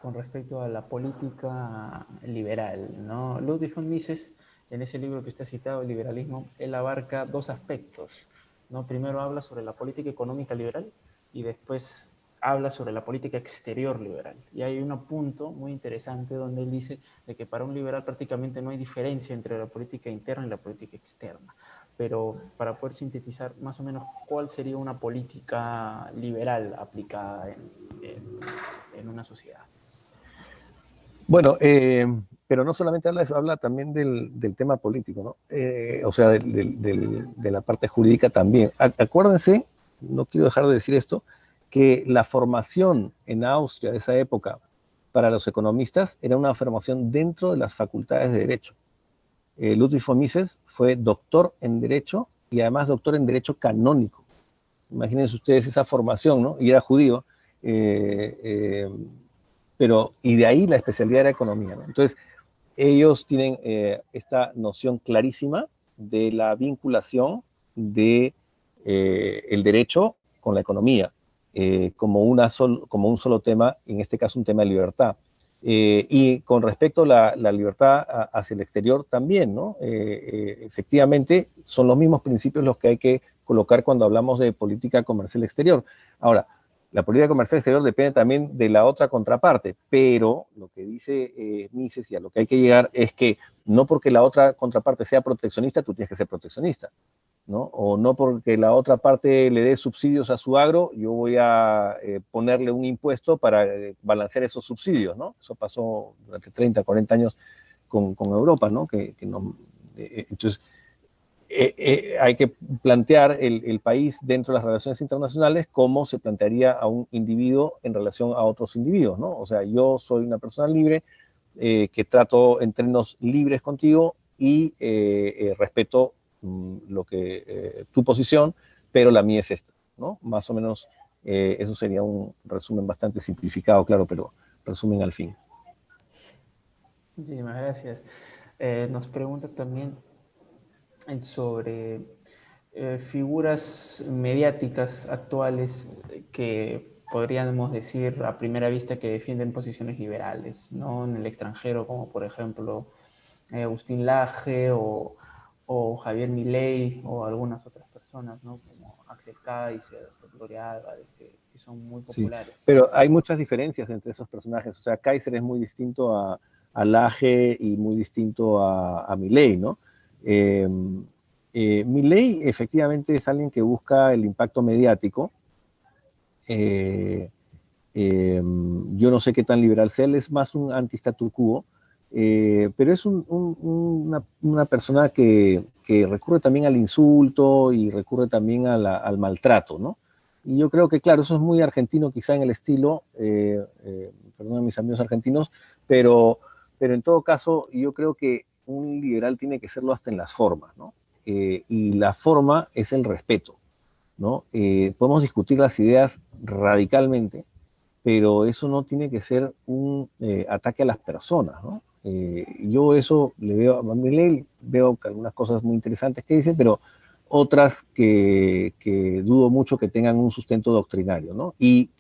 con respecto a la política liberal, ¿no? Ludwig von Mises, en ese libro que está citado, El liberalismo, él abarca dos aspectos, ¿no? Primero habla sobre la política económica liberal y después habla sobre la política exterior liberal. Y hay un punto muy interesante donde él dice de que para un liberal prácticamente no hay diferencia entre la política interna y la política externa. Pero para poder sintetizar más o menos cuál sería una política liberal aplicada en una sociedad. Bueno, pero no solamente habla de eso, habla también del tema político, ¿no? O sea, de la parte jurídica también. Acuérdense, no quiero dejar de decir esto, que la formación en Austria de esa época para los economistas era una formación dentro de las facultades de Derecho. Ludwig von Mises fue doctor en Derecho y además doctor en Derecho canónico. Imagínense ustedes esa formación, ¿no? Y era judío. Eh, eh, y de ahí la especialidad era economía, ¿no? Entonces, ellos tienen esta noción clarísima de la vinculación de el derecho con la economía, como un solo tema, en este caso un tema de libertad. Y con respecto a la libertad hacia el exterior también, ¿no? Efectivamente, son los mismos principios los que hay que colocar cuando hablamos de política comercial exterior. Ahora, la política comercial exterior depende también de la otra contraparte, pero lo que dice Mises y a lo que hay que llegar es que no porque la otra contraparte sea proteccionista, tú tienes que ser proteccionista, ¿no? O no porque la otra parte le dé subsidios a su agro, yo voy a ponerle un impuesto para balancear esos subsidios, ¿no? Eso pasó durante 30, 40 años con Europa, ¿no? Entonces, hay que plantear el país dentro de las relaciones internacionales como se plantearía a un individuo en relación a otros individuos, ¿no? O sea, yo soy una persona libre que trato en términos libres contigo y respeto tu posición, pero la mía es esta, ¿no? Más o menos eso sería un resumen bastante simplificado, claro, pero resumen al fin. Muchísimas gracias. Nos pregunta también sobre figuras mediáticas actuales que podríamos decir a primera vista que defienden posiciones liberales, ¿no? En el extranjero, como por ejemplo Agustín Laje o Javier Milei o algunas otras personas, ¿no? Como Axel Kaiser, Gloria Álvarez, que son muy Sí, populares. pero hay muchas diferencias entre esos personajes. O sea, Kaiser es muy distinto a Laje y muy distinto a Milei, ¿no? Eh, Milei efectivamente es alguien que busca el impacto mediático. Eh, yo no sé qué tan liberal sea, él es más un anti-statu quo, pero es una persona que recurre también al insulto y recurre también al maltrato, ¿no? Y yo creo que, claro, eso es muy argentino quizá en el estilo, perdón a mis amigos argentinos, pero, pero en todo caso yo creo que un liberal tiene que serlo hasta en las formas, ¿no? Y la forma es el respeto, ¿no? Podemos discutir las ideas radicalmente, pero eso no tiene que ser un ataque a las personas, ¿no? Yo eso le veo a Milei, veo que algunas cosas muy interesantes que dice, pero otras que dudo mucho que tengan un sustento doctrinario, ¿no? Y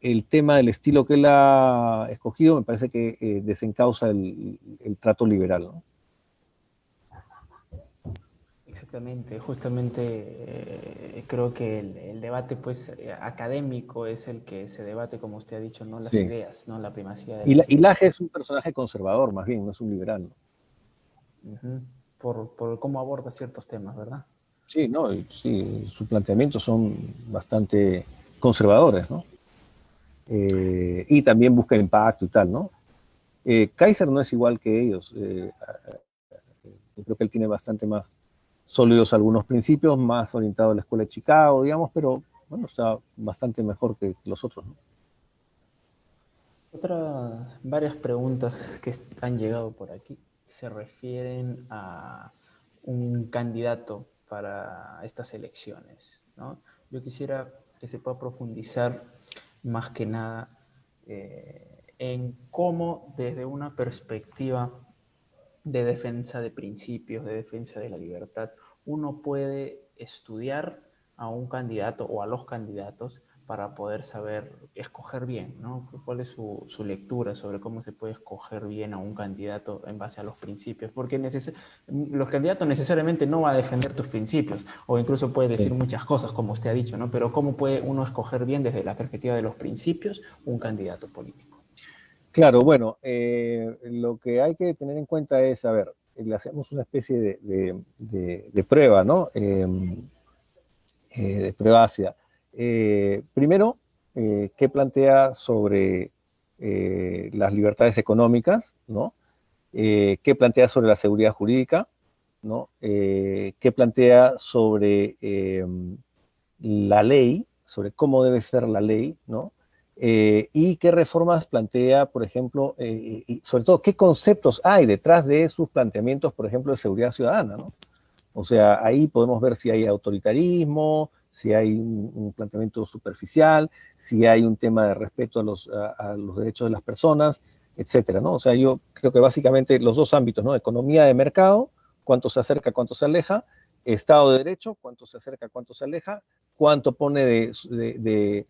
el tema del estilo que él ha escogido me parece que desencausa el trato liberal, ¿no? Exactamente, justamente creo que el debate pues académico es el que se debate, como usted ha dicho, no las Sí. ideas, no la primacía de las Y ideas. Laje es un personaje conservador, más bien, no es un liberal, ¿no? Ujú. Por cómo aborda ciertos temas, ¿verdad? Sí, no, sí, sus planteamientos son bastante conservadores, ¿no? Y también busca impacto y tal, ¿no? Kaiser no es igual que ellos. Yo creo que él tiene bastante más sólidos algunos principios, más orientado a la escuela de Chicago, digamos, pero bueno, está bastante mejor que los otros, ¿no? Varias preguntas que han llegado por aquí se refieren a un candidato para estas elecciones, ¿no? Yo quisiera que se pueda profundizar más que nada en cómo desde una perspectiva de defensa de principios, de defensa de la libertad, uno puede estudiar a un candidato o a los candidatos para poder saber escoger bien, ¿no? ¿Cuál es su lectura sobre cómo se puede escoger bien a un candidato en base a los principios? Porque los candidatos necesariamente no va a defender tus principios, o incluso puede decir Sí. muchas cosas, como usted ha dicho, ¿no? Pero ¿cómo puede uno escoger bien desde la perspectiva de los principios un candidato político? Claro, bueno, lo que hay que tener en cuenta es, a ver, le hacemos una especie de prueba, ¿no? De prueba ácida. Primero, ¿qué plantea sobre las libertades económicas, ¿no? ¿Qué plantea sobre la seguridad jurídica, ¿no? ¿Qué plantea sobre la ley, sobre cómo debe ser la ley, ¿no? Y qué reformas plantea, por ejemplo, y sobre todo, qué conceptos hay detrás de sus planteamientos, por ejemplo, de seguridad ciudadana, ¿no? O sea, ahí podemos ver si hay autoritarismo, si hay un planteamiento superficial, si hay un tema de respeto a los derechos de las personas, etcétera, ¿no? O sea, yo creo que básicamente los dos ámbitos, ¿no? Economía de mercado, cuánto se acerca, cuánto se aleja, Estado de Derecho, cuánto se acerca, cuánto se aleja, cuánto pone de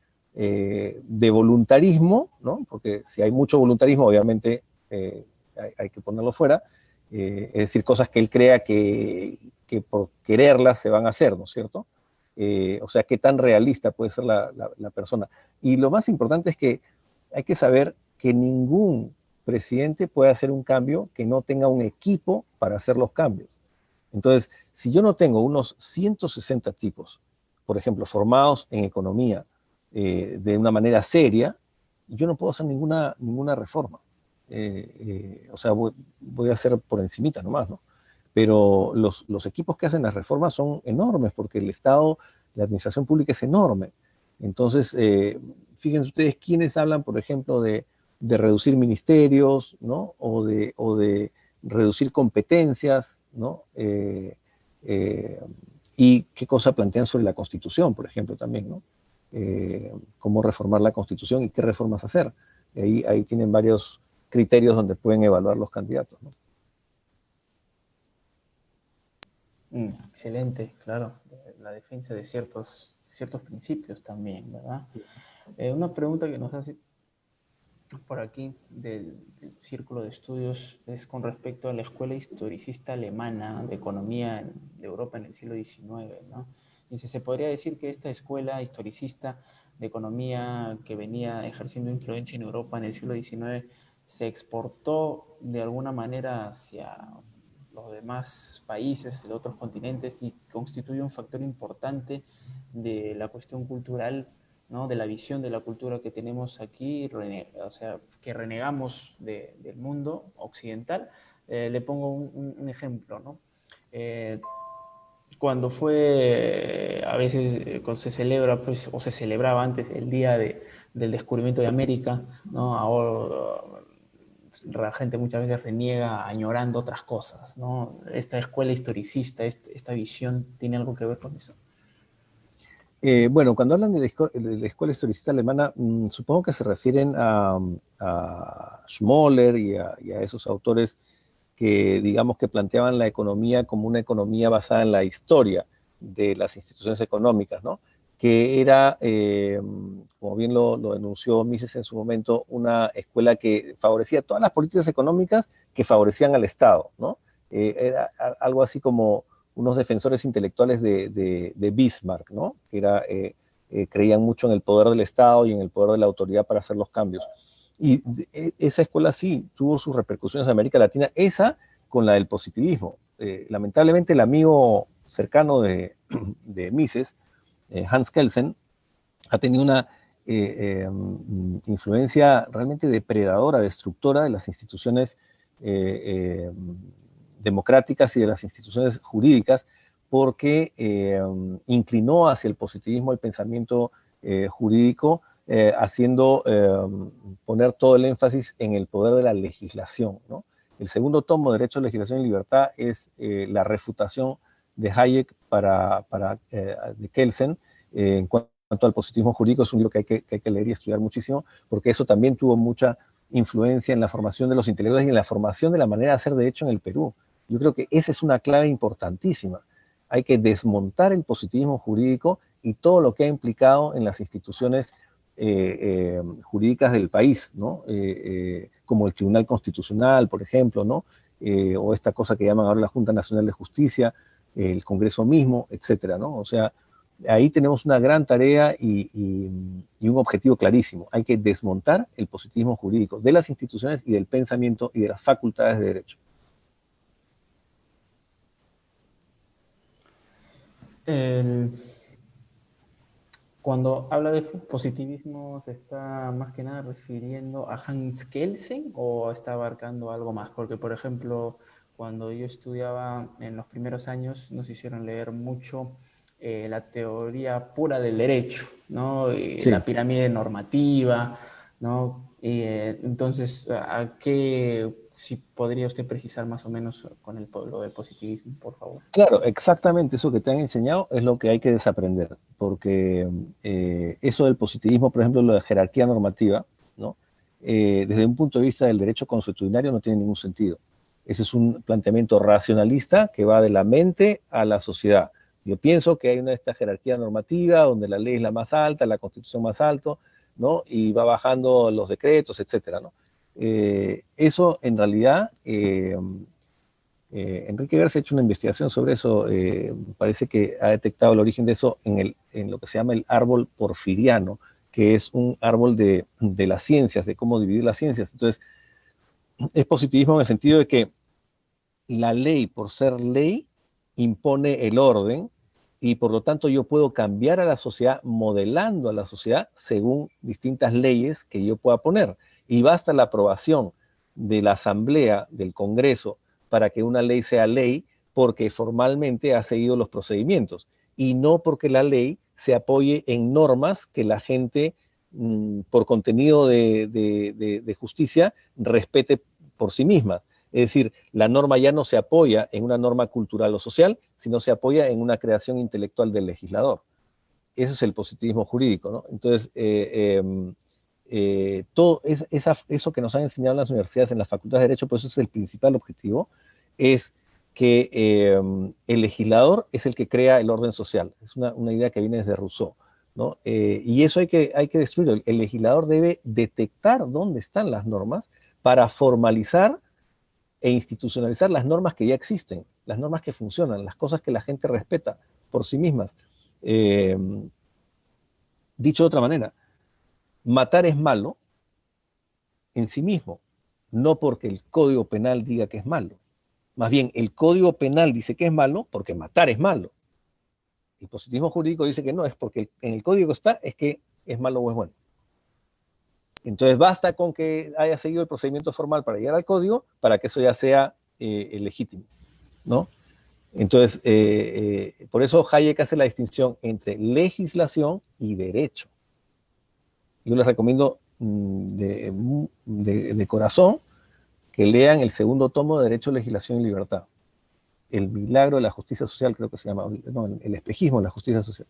voluntarismo, ¿no? Porque si hay mucho voluntarismo, obviamente hay que ponerlo fuera, es decir, cosas que él crea que por quererlas se van a hacer, ¿no es cierto? O sea, qué tan realista puede ser la persona. Y lo más importante es que hay que saber que ningún presidente puede hacer un cambio que no tenga un equipo para hacer los cambios. Entonces, si yo no tengo unos 160 tipos, por ejemplo, formados en economía de una manera seria, yo no puedo hacer ninguna reforma. O sea, voy a hacer por encimita nomás, ¿no? Pero los equipos que hacen las reformas son enormes porque el Estado, la administración pública es enorme. Entonces, fíjense ustedes quiénes hablan, por ejemplo, de reducir ministerios, ¿no? O de reducir competencias, ¿no? Y qué cosa plantean sobre la Constitución, por ejemplo, también, ¿no? Cómo reformar la Constitución y qué reformas hacer. Ahí tienen varios criterios donde pueden evaluar los candidatos, ¿no? Excelente, claro. La defensa de ciertos ciertos principios también, ¿verdad? Una pregunta que nos hace por aquí del Círculo de Estudios es con respecto a la Escuela Historicista Alemana de Economía de Europa en el siglo XIX, ¿no? Dice, se podría decir que esta escuela historicista de economía que venía ejerciendo influencia en Europa en el siglo XIX se exportó de alguna manera hacia los demás países de otros continentes y constituye un factor importante de la cuestión cultural, ¿no? De la visión de la cultura que tenemos aquí, o sea, que renegamos del mundo occidental. Le pongo un ejemplo, ¿no? Eh, Cuando fue, a veces cuando se celebra, pues, o se celebraba antes el día del descubrimiento de América, ¿no? Ahora la gente muchas veces reniega añorando otras cosas, ¿no? Esta escuela historicista, esta visión, ¿tiene algo que ver con eso? Bueno, cuando hablan de la escuela historicista alemana, supongo que se refieren a Schmoller y a esos autores que, digamos, que planteaban la economía como una economía basada en la historia de las instituciones económicas, ¿no? Que era, como bien lo denunció Mises en su momento, una escuela que favorecía todas las políticas económicas que favorecían al Estado, ¿no? Era algo así como unos defensores intelectuales de Bismarck, ¿no? Que era, creían mucho en el poder del Estado y en el poder de la autoridad para hacer los cambios. Y esa escuela sí tuvo sus repercusiones en América Latina, esa con la del positivismo. Lamentablemente el amigo cercano de Mises, Hans Kelsen, ha tenido una influencia realmente depredadora, destructora de las instituciones democráticas y de las instituciones jurídicas, porque inclinó hacia el positivismo el pensamiento jurídico, haciendo poner todo el énfasis en el poder de la legislación, ¿no? El segundo tomo, Derecho, Legislación y Libertad, es la refutación de Hayek de Kelsen en cuanto al positivismo jurídico. Es un libro que hay que leer y estudiar muchísimo, porque eso también tuvo mucha influencia en la formación de los intelectuales y en la formación de la manera de hacer derecho en el Perú. Yo creo que esa es una clave importantísima. Hay que desmontar el positivismo jurídico y todo lo que ha implicado en las instituciones jurídicas del país, ¿no? Como el Tribunal Constitucional, por ejemplo, ¿no? O esta cosa que llaman ahora la Junta Nacional de Justicia, el Congreso mismo, etcétera, ¿no? O sea, ahí tenemos una gran tarea y un objetivo clarísimo. Hay que desmontar el positivismo jurídico de las instituciones y del pensamiento y de las facultades de derecho. El, Cuando habla de positivismo, ¿se está más que nada refiriendo a Hans Kelsen o está abarcando algo más? Porque, por ejemplo, cuando yo estudiaba en los primeros años, nos hicieron leer mucho la teoría pura del derecho, ¿no? Sí. La pirámide normativa, ¿no? Entonces, ¿a qué, si podría usted precisar más o menos con lo del positivismo, por favor? Claro, exactamente eso que te han enseñado es lo que hay que desaprender, porque eso del positivismo, por ejemplo, lo de jerarquía normativa, ¿no? Desde un punto de vista del derecho consuetudinario no tiene ningún sentido. Ese es un planteamiento racionalista que va de la mente a la sociedad. Yo pienso que hay esta jerarquía normativa donde la ley es la más alta, la constitución más alto, ¿no? Y va bajando los decretos, etcétera, ¿no? Eso en realidad Enrique Garza ha hecho una investigación sobre eso, parece que ha detectado el origen de eso en lo que se llama el árbol porfiriano, que es un árbol de las ciencias, de cómo dividir las ciencias. Entonces, es positivismo en el sentido de que la ley, por ser ley, impone el orden y por lo tanto yo puedo cambiar a la sociedad modelando a la sociedad según distintas leyes que yo pueda poner. Y basta la aprobación de la Asamblea, del Congreso, para que una ley sea ley porque formalmente ha seguido los procedimientos y no porque la ley se apoye en normas que la gente, por contenido de justicia, respete por sí misma. Es decir, la norma ya no se apoya en una norma cultural o social, sino se apoya en una creación intelectual del legislador. Eso es el positivismo jurídico, ¿no? Entonces, todo eso que nos han enseñado en las universidades, en las facultades de Derecho, pues eso es el principal objetivo, es que el legislador es el que crea el orden social. Es una idea que viene desde Rousseau, ¿no? Y eso hay que destruirlo. El legislador debe detectar dónde están las normas para formalizar e institucionalizar las normas que ya existen, las normas que funcionan, las cosas que la gente respeta por sí mismas. Eh, Dicho de otra manera, matar es malo en sí mismo, no porque el Código Penal diga que es malo. Más bien, el Código Penal dice que es malo porque matar es malo. El positivismo jurídico dice que no, es porque en el código está, es que es malo o es bueno. Entonces basta con que haya seguido el procedimiento formal para llegar al código para que eso ya sea legítimo, ¿no? Entonces, por eso Hayek hace la distinción entre legislación y derecho. Yo les recomiendo de corazón que lean el segundo tomo de Derecho, Legislación y Libertad. El milagro de la justicia social, creo que se llama, no, el espejismo de la justicia social.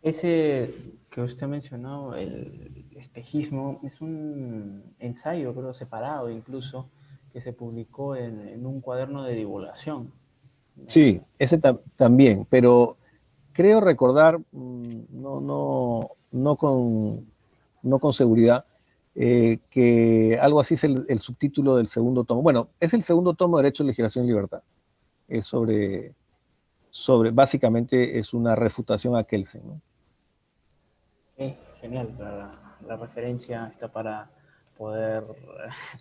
Ese que usted ha mencionado, el espejismo, es un ensayo, creo, separado incluso, que se publicó en un cuaderno de divulgación. Sí, ese también, pero creo recordar, no con seguridad, que algo así es el subtítulo del segundo tomo. Bueno, es el segundo tomo de Derecho, Legislación y Libertad. Es básicamente es una refutación a Kelsen, ¿no? Genial, la referencia está para poder,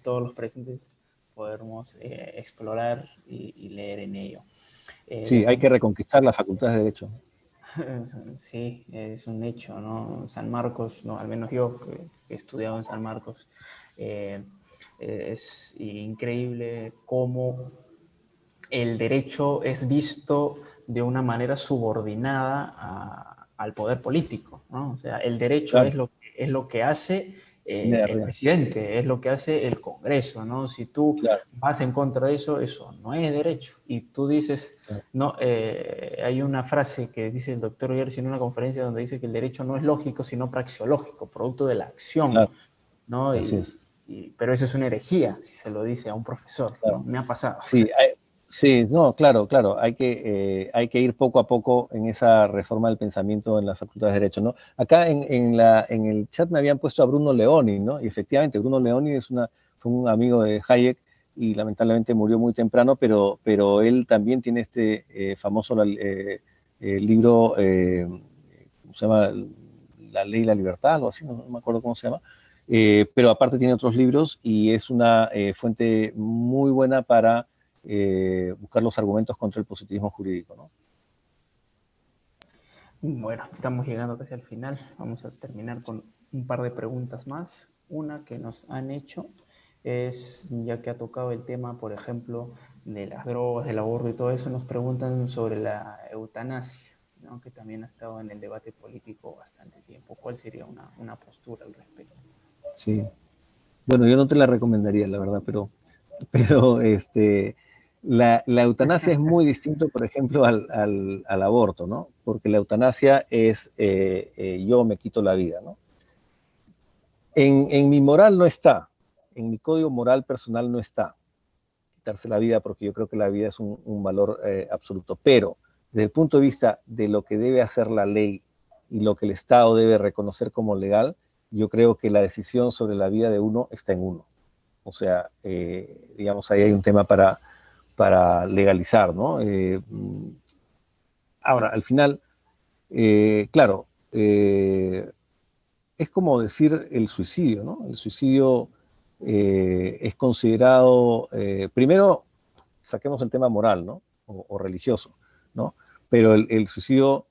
todos los presentes, podermos explorar y leer en ello. Sí, hay que reconquistar las facultades de Derecho. Sí, es un hecho, ¿no? San Marcos, no, al menos yo que he estudiado en San Marcos, eh, es increíble cómo el derecho es visto de una manera subordinada al poder político, ¿no? O sea, el derecho Claro, es lo que hace viene de el arriba. presidente, es lo que hace el Congreso, ¿no? Si tú Claro, vas en contra de eso, eso no es derecho. Y tú dices, claro, no, hay una frase que dice el doctor Gersi en una conferencia donde dice que el derecho no es lógico, sino praxeológico, producto de la acción, claro, ¿no? así es. Pero eso es una herejía, si se lo dice a un profesor, ¿no? Claro. Me ha pasado. Sí, sí, no, claro, claro, hay que ir poco a poco en esa reforma del pensamiento en las facultades de Derecho, ¿no? Acá en el chat me habían puesto a Bruno Leoni, ¿no? Y efectivamente, Bruno Leoni fue un amigo de Hayek y lamentablemente murió muy temprano, pero él también tiene este famoso libro, ¿cómo se llama? La ley y la libertad, algo así, no me acuerdo cómo se llama. Pero aparte tiene otros libros y es una fuente muy buena para buscar los argumentos contra el positivismo jurídico, ¿no? Bueno, estamos llegando casi al final. Vamos a terminar con un par de preguntas más. Una que nos han hecho es, ya que ha tocado el tema, por ejemplo, de las drogas, del aborto y todo eso, nos preguntan sobre la eutanasia, ¿no? Que también ha estado en el debate político bastante tiempo. ¿Cuál sería una postura al respecto? Sí. Bueno, yo no te la recomendaría, la verdad, pero la eutanasia es muy distinto, por ejemplo, al aborto, ¿no? Porque la eutanasia es yo me quito la vida, ¿no? En mi moral no está, en mi código moral personal no está quitarse la vida, porque yo creo que la vida es un valor absoluto. Pero desde el punto de vista de lo que debe hacer la ley y lo que el Estado debe reconocer como legal, yo creo que la decisión sobre la vida de uno está en uno. O sea, digamos, ahí hay un tema para legalizar, ¿no? Ahora, al final, claro, es como decir el suicidio, ¿no? El suicidio es considerado, primero, saquemos el tema moral, ¿no? O religioso, ¿no? Pero el suicidio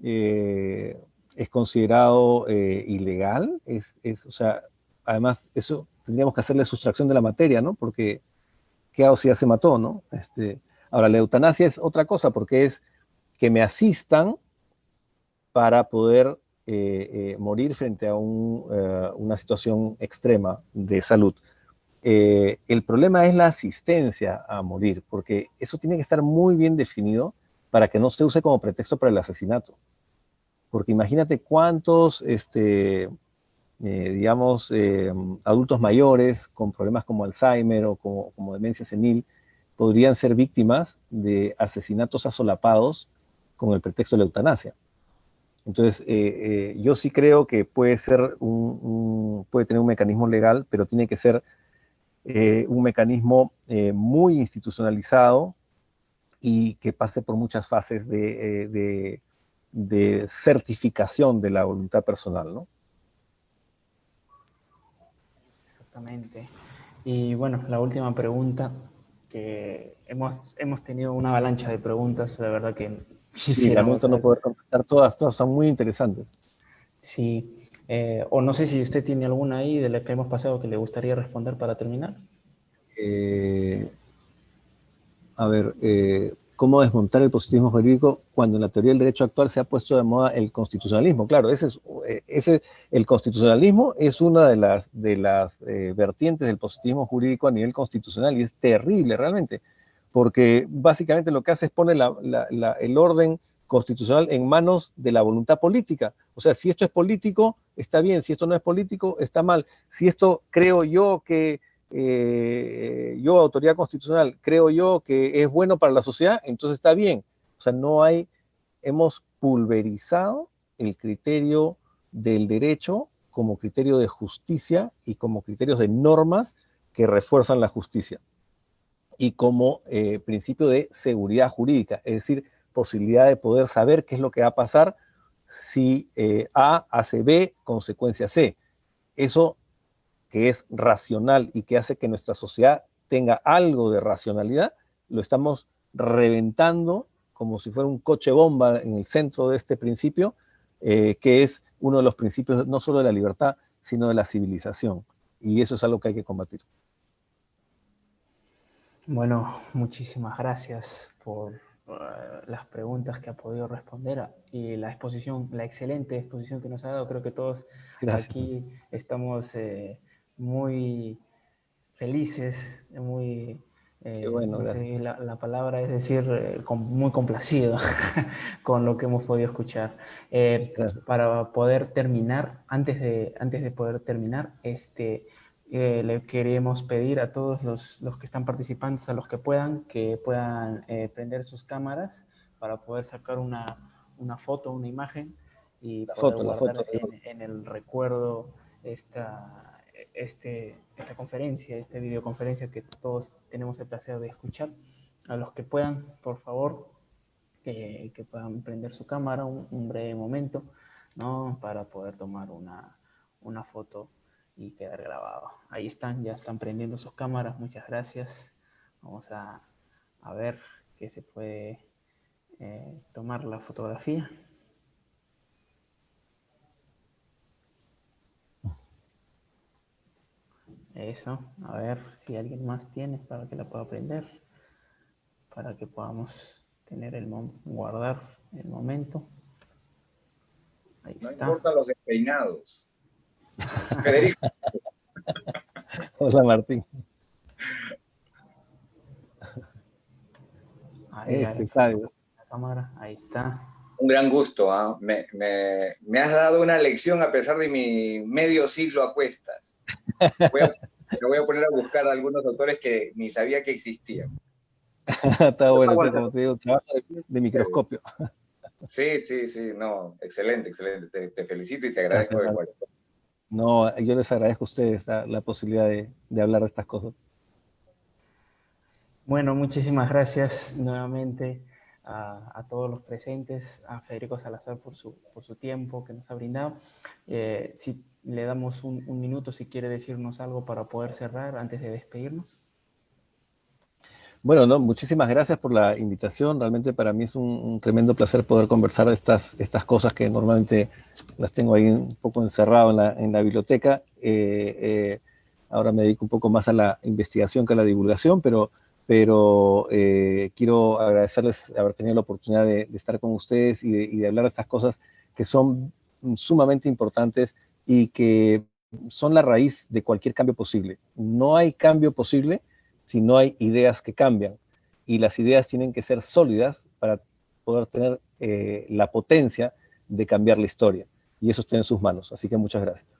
es considerado ilegal, o sea, además, eso tendríamos que hacerle sustracción de la materia, ¿no? Porque, ¿qué hago si ya se mató, no? Ahora, la eutanasia es otra cosa, porque es que me asistan para poder morir frente a una situación extrema de salud. El problema es la asistencia a morir, porque eso tiene que estar muy bien definido para que no se use como pretexto para el asesinato. Porque imagínate cuántos, digamos, adultos mayores con problemas como Alzheimer o como demencia senil, podrían ser víctimas de asesinatos asolapados con el pretexto de la eutanasia. Entonces, yo sí creo que puede ser puede tener un mecanismo legal, pero tiene que ser un mecanismo muy institucionalizado y que pase por muchas fases de certificación de la voluntad personal, ¿no? Exactamente. Y bueno, la última pregunta, que hemos tenido una avalancha de preguntas, la verdad que Sí, quisiéramos lamento no saber. poder contestar todas son muy interesantes. Sí, o no sé si usted tiene alguna ahí de la que hemos pasado que le gustaría responder para terminar. Eh, a ver, ¿cómo desmontar el positivismo jurídico cuando en la teoría del derecho actual se ha puesto de moda el constitucionalismo? Claro, el constitucionalismo es una de las vertientes del positivismo jurídico a nivel constitucional y es terrible realmente, porque básicamente lo que hace es poner el orden constitucional en manos de la voluntad política. O sea, si esto es político, está bien; si esto no es político, está mal; si esto creo yo que yo, autoridad constitucional, creo yo que es bueno para la sociedad, entonces está bien. O sea, hemos pulverizado el criterio del derecho como criterio de justicia y como criterios de normas que refuerzan la justicia y como principio de seguridad jurídica, es decir, posibilidad de poder saber qué es lo que va a pasar si A hace B, consecuencia C. Eso que es racional y que hace que nuestra sociedad tenga algo de racionalidad, lo estamos reventando como si fuera un coche bomba en el centro de este principio, que es uno de los principios no solo de la libertad, sino de la civilización. Y eso es algo que hay que combatir. Bueno, muchísimas gracias por las preguntas que ha podido responder y la exposición, la excelente exposición que nos ha dado. Creo que todos Gracias. aquí estamos muy felices, muy, Qué bueno, no gracias. sé la palabra, es decir, muy complacido con lo que hemos podido escuchar. Gracias. Para poder terminar, antes de poder terminar, le queremos pedir a todos los que están participando, a los que puedan prender sus cámaras para poder sacar una foto, una imagen y poder La foto. guardar en el recuerdo esta conferencia, esta videoconferencia que todos tenemos el placer de escuchar. A los que puedan, por favor, que puedan prender su cámara un breve momento, ¿no? Para poder tomar una foto y quedar grabado. Ahí están, ya están prendiendo sus cámaras, muchas gracias. Vamos a ver que se puede tomar la fotografía. Eso, a ver si alguien más tiene para que la pueda prender, para que podamos tener guardar el momento. Ahí No está. importa los despeinados. Federico. Hola, Martín. Ahí Sabio. la cámara, ahí está. Un gran gusto. ¿Eh? Me has dado una lección a pesar de mi medio siglo a cuestas. Me voy a poner a buscar a algunos autores que ni sabía que existían. Está bueno, sí, como te digo, trabajo de microscopio. Sí, sí, sí, no, excelente, excelente. Te felicito y te agradezco Gracias, de Martín. corazón. No, yo les agradezco a ustedes la posibilidad de hablar de estas cosas. Bueno, muchísimas gracias nuevamente todos los presentes, a Federico Salazar por su tiempo que nos ha brindado. Si le damos un minuto, si quiere decirnos algo para poder cerrar antes de despedirnos. Bueno, no, muchísimas gracias por la invitación. Realmente para mí es un tremendo placer poder conversar de estas cosas que normalmente las tengo ahí un poco encerrado en la biblioteca. Ahora me dedico un poco más a la investigación que a la divulgación, pero quiero agradecerles haber tenido la oportunidad de estar con ustedes y de hablar de estas cosas que son sumamente importantes y que son la raíz de cualquier cambio posible. No hay cambio posible si no hay ideas que cambian. Y las ideas tienen que ser sólidas para poder tener la potencia de cambiar la historia. Y eso está en sus manos. Así que muchas gracias.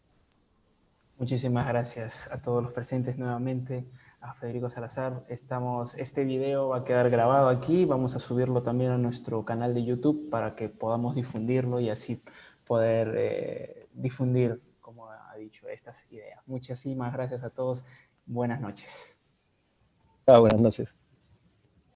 Muchísimas gracias a todos los presentes nuevamente, a Federico Salazar. Este video va a quedar grabado aquí, vamos a subirlo también a nuestro canal de YouTube para que podamos difundirlo y así poder difundir, como ha dicho, estas ideas. Muchísimas gracias a todos. Buenas noches. Buenas noches.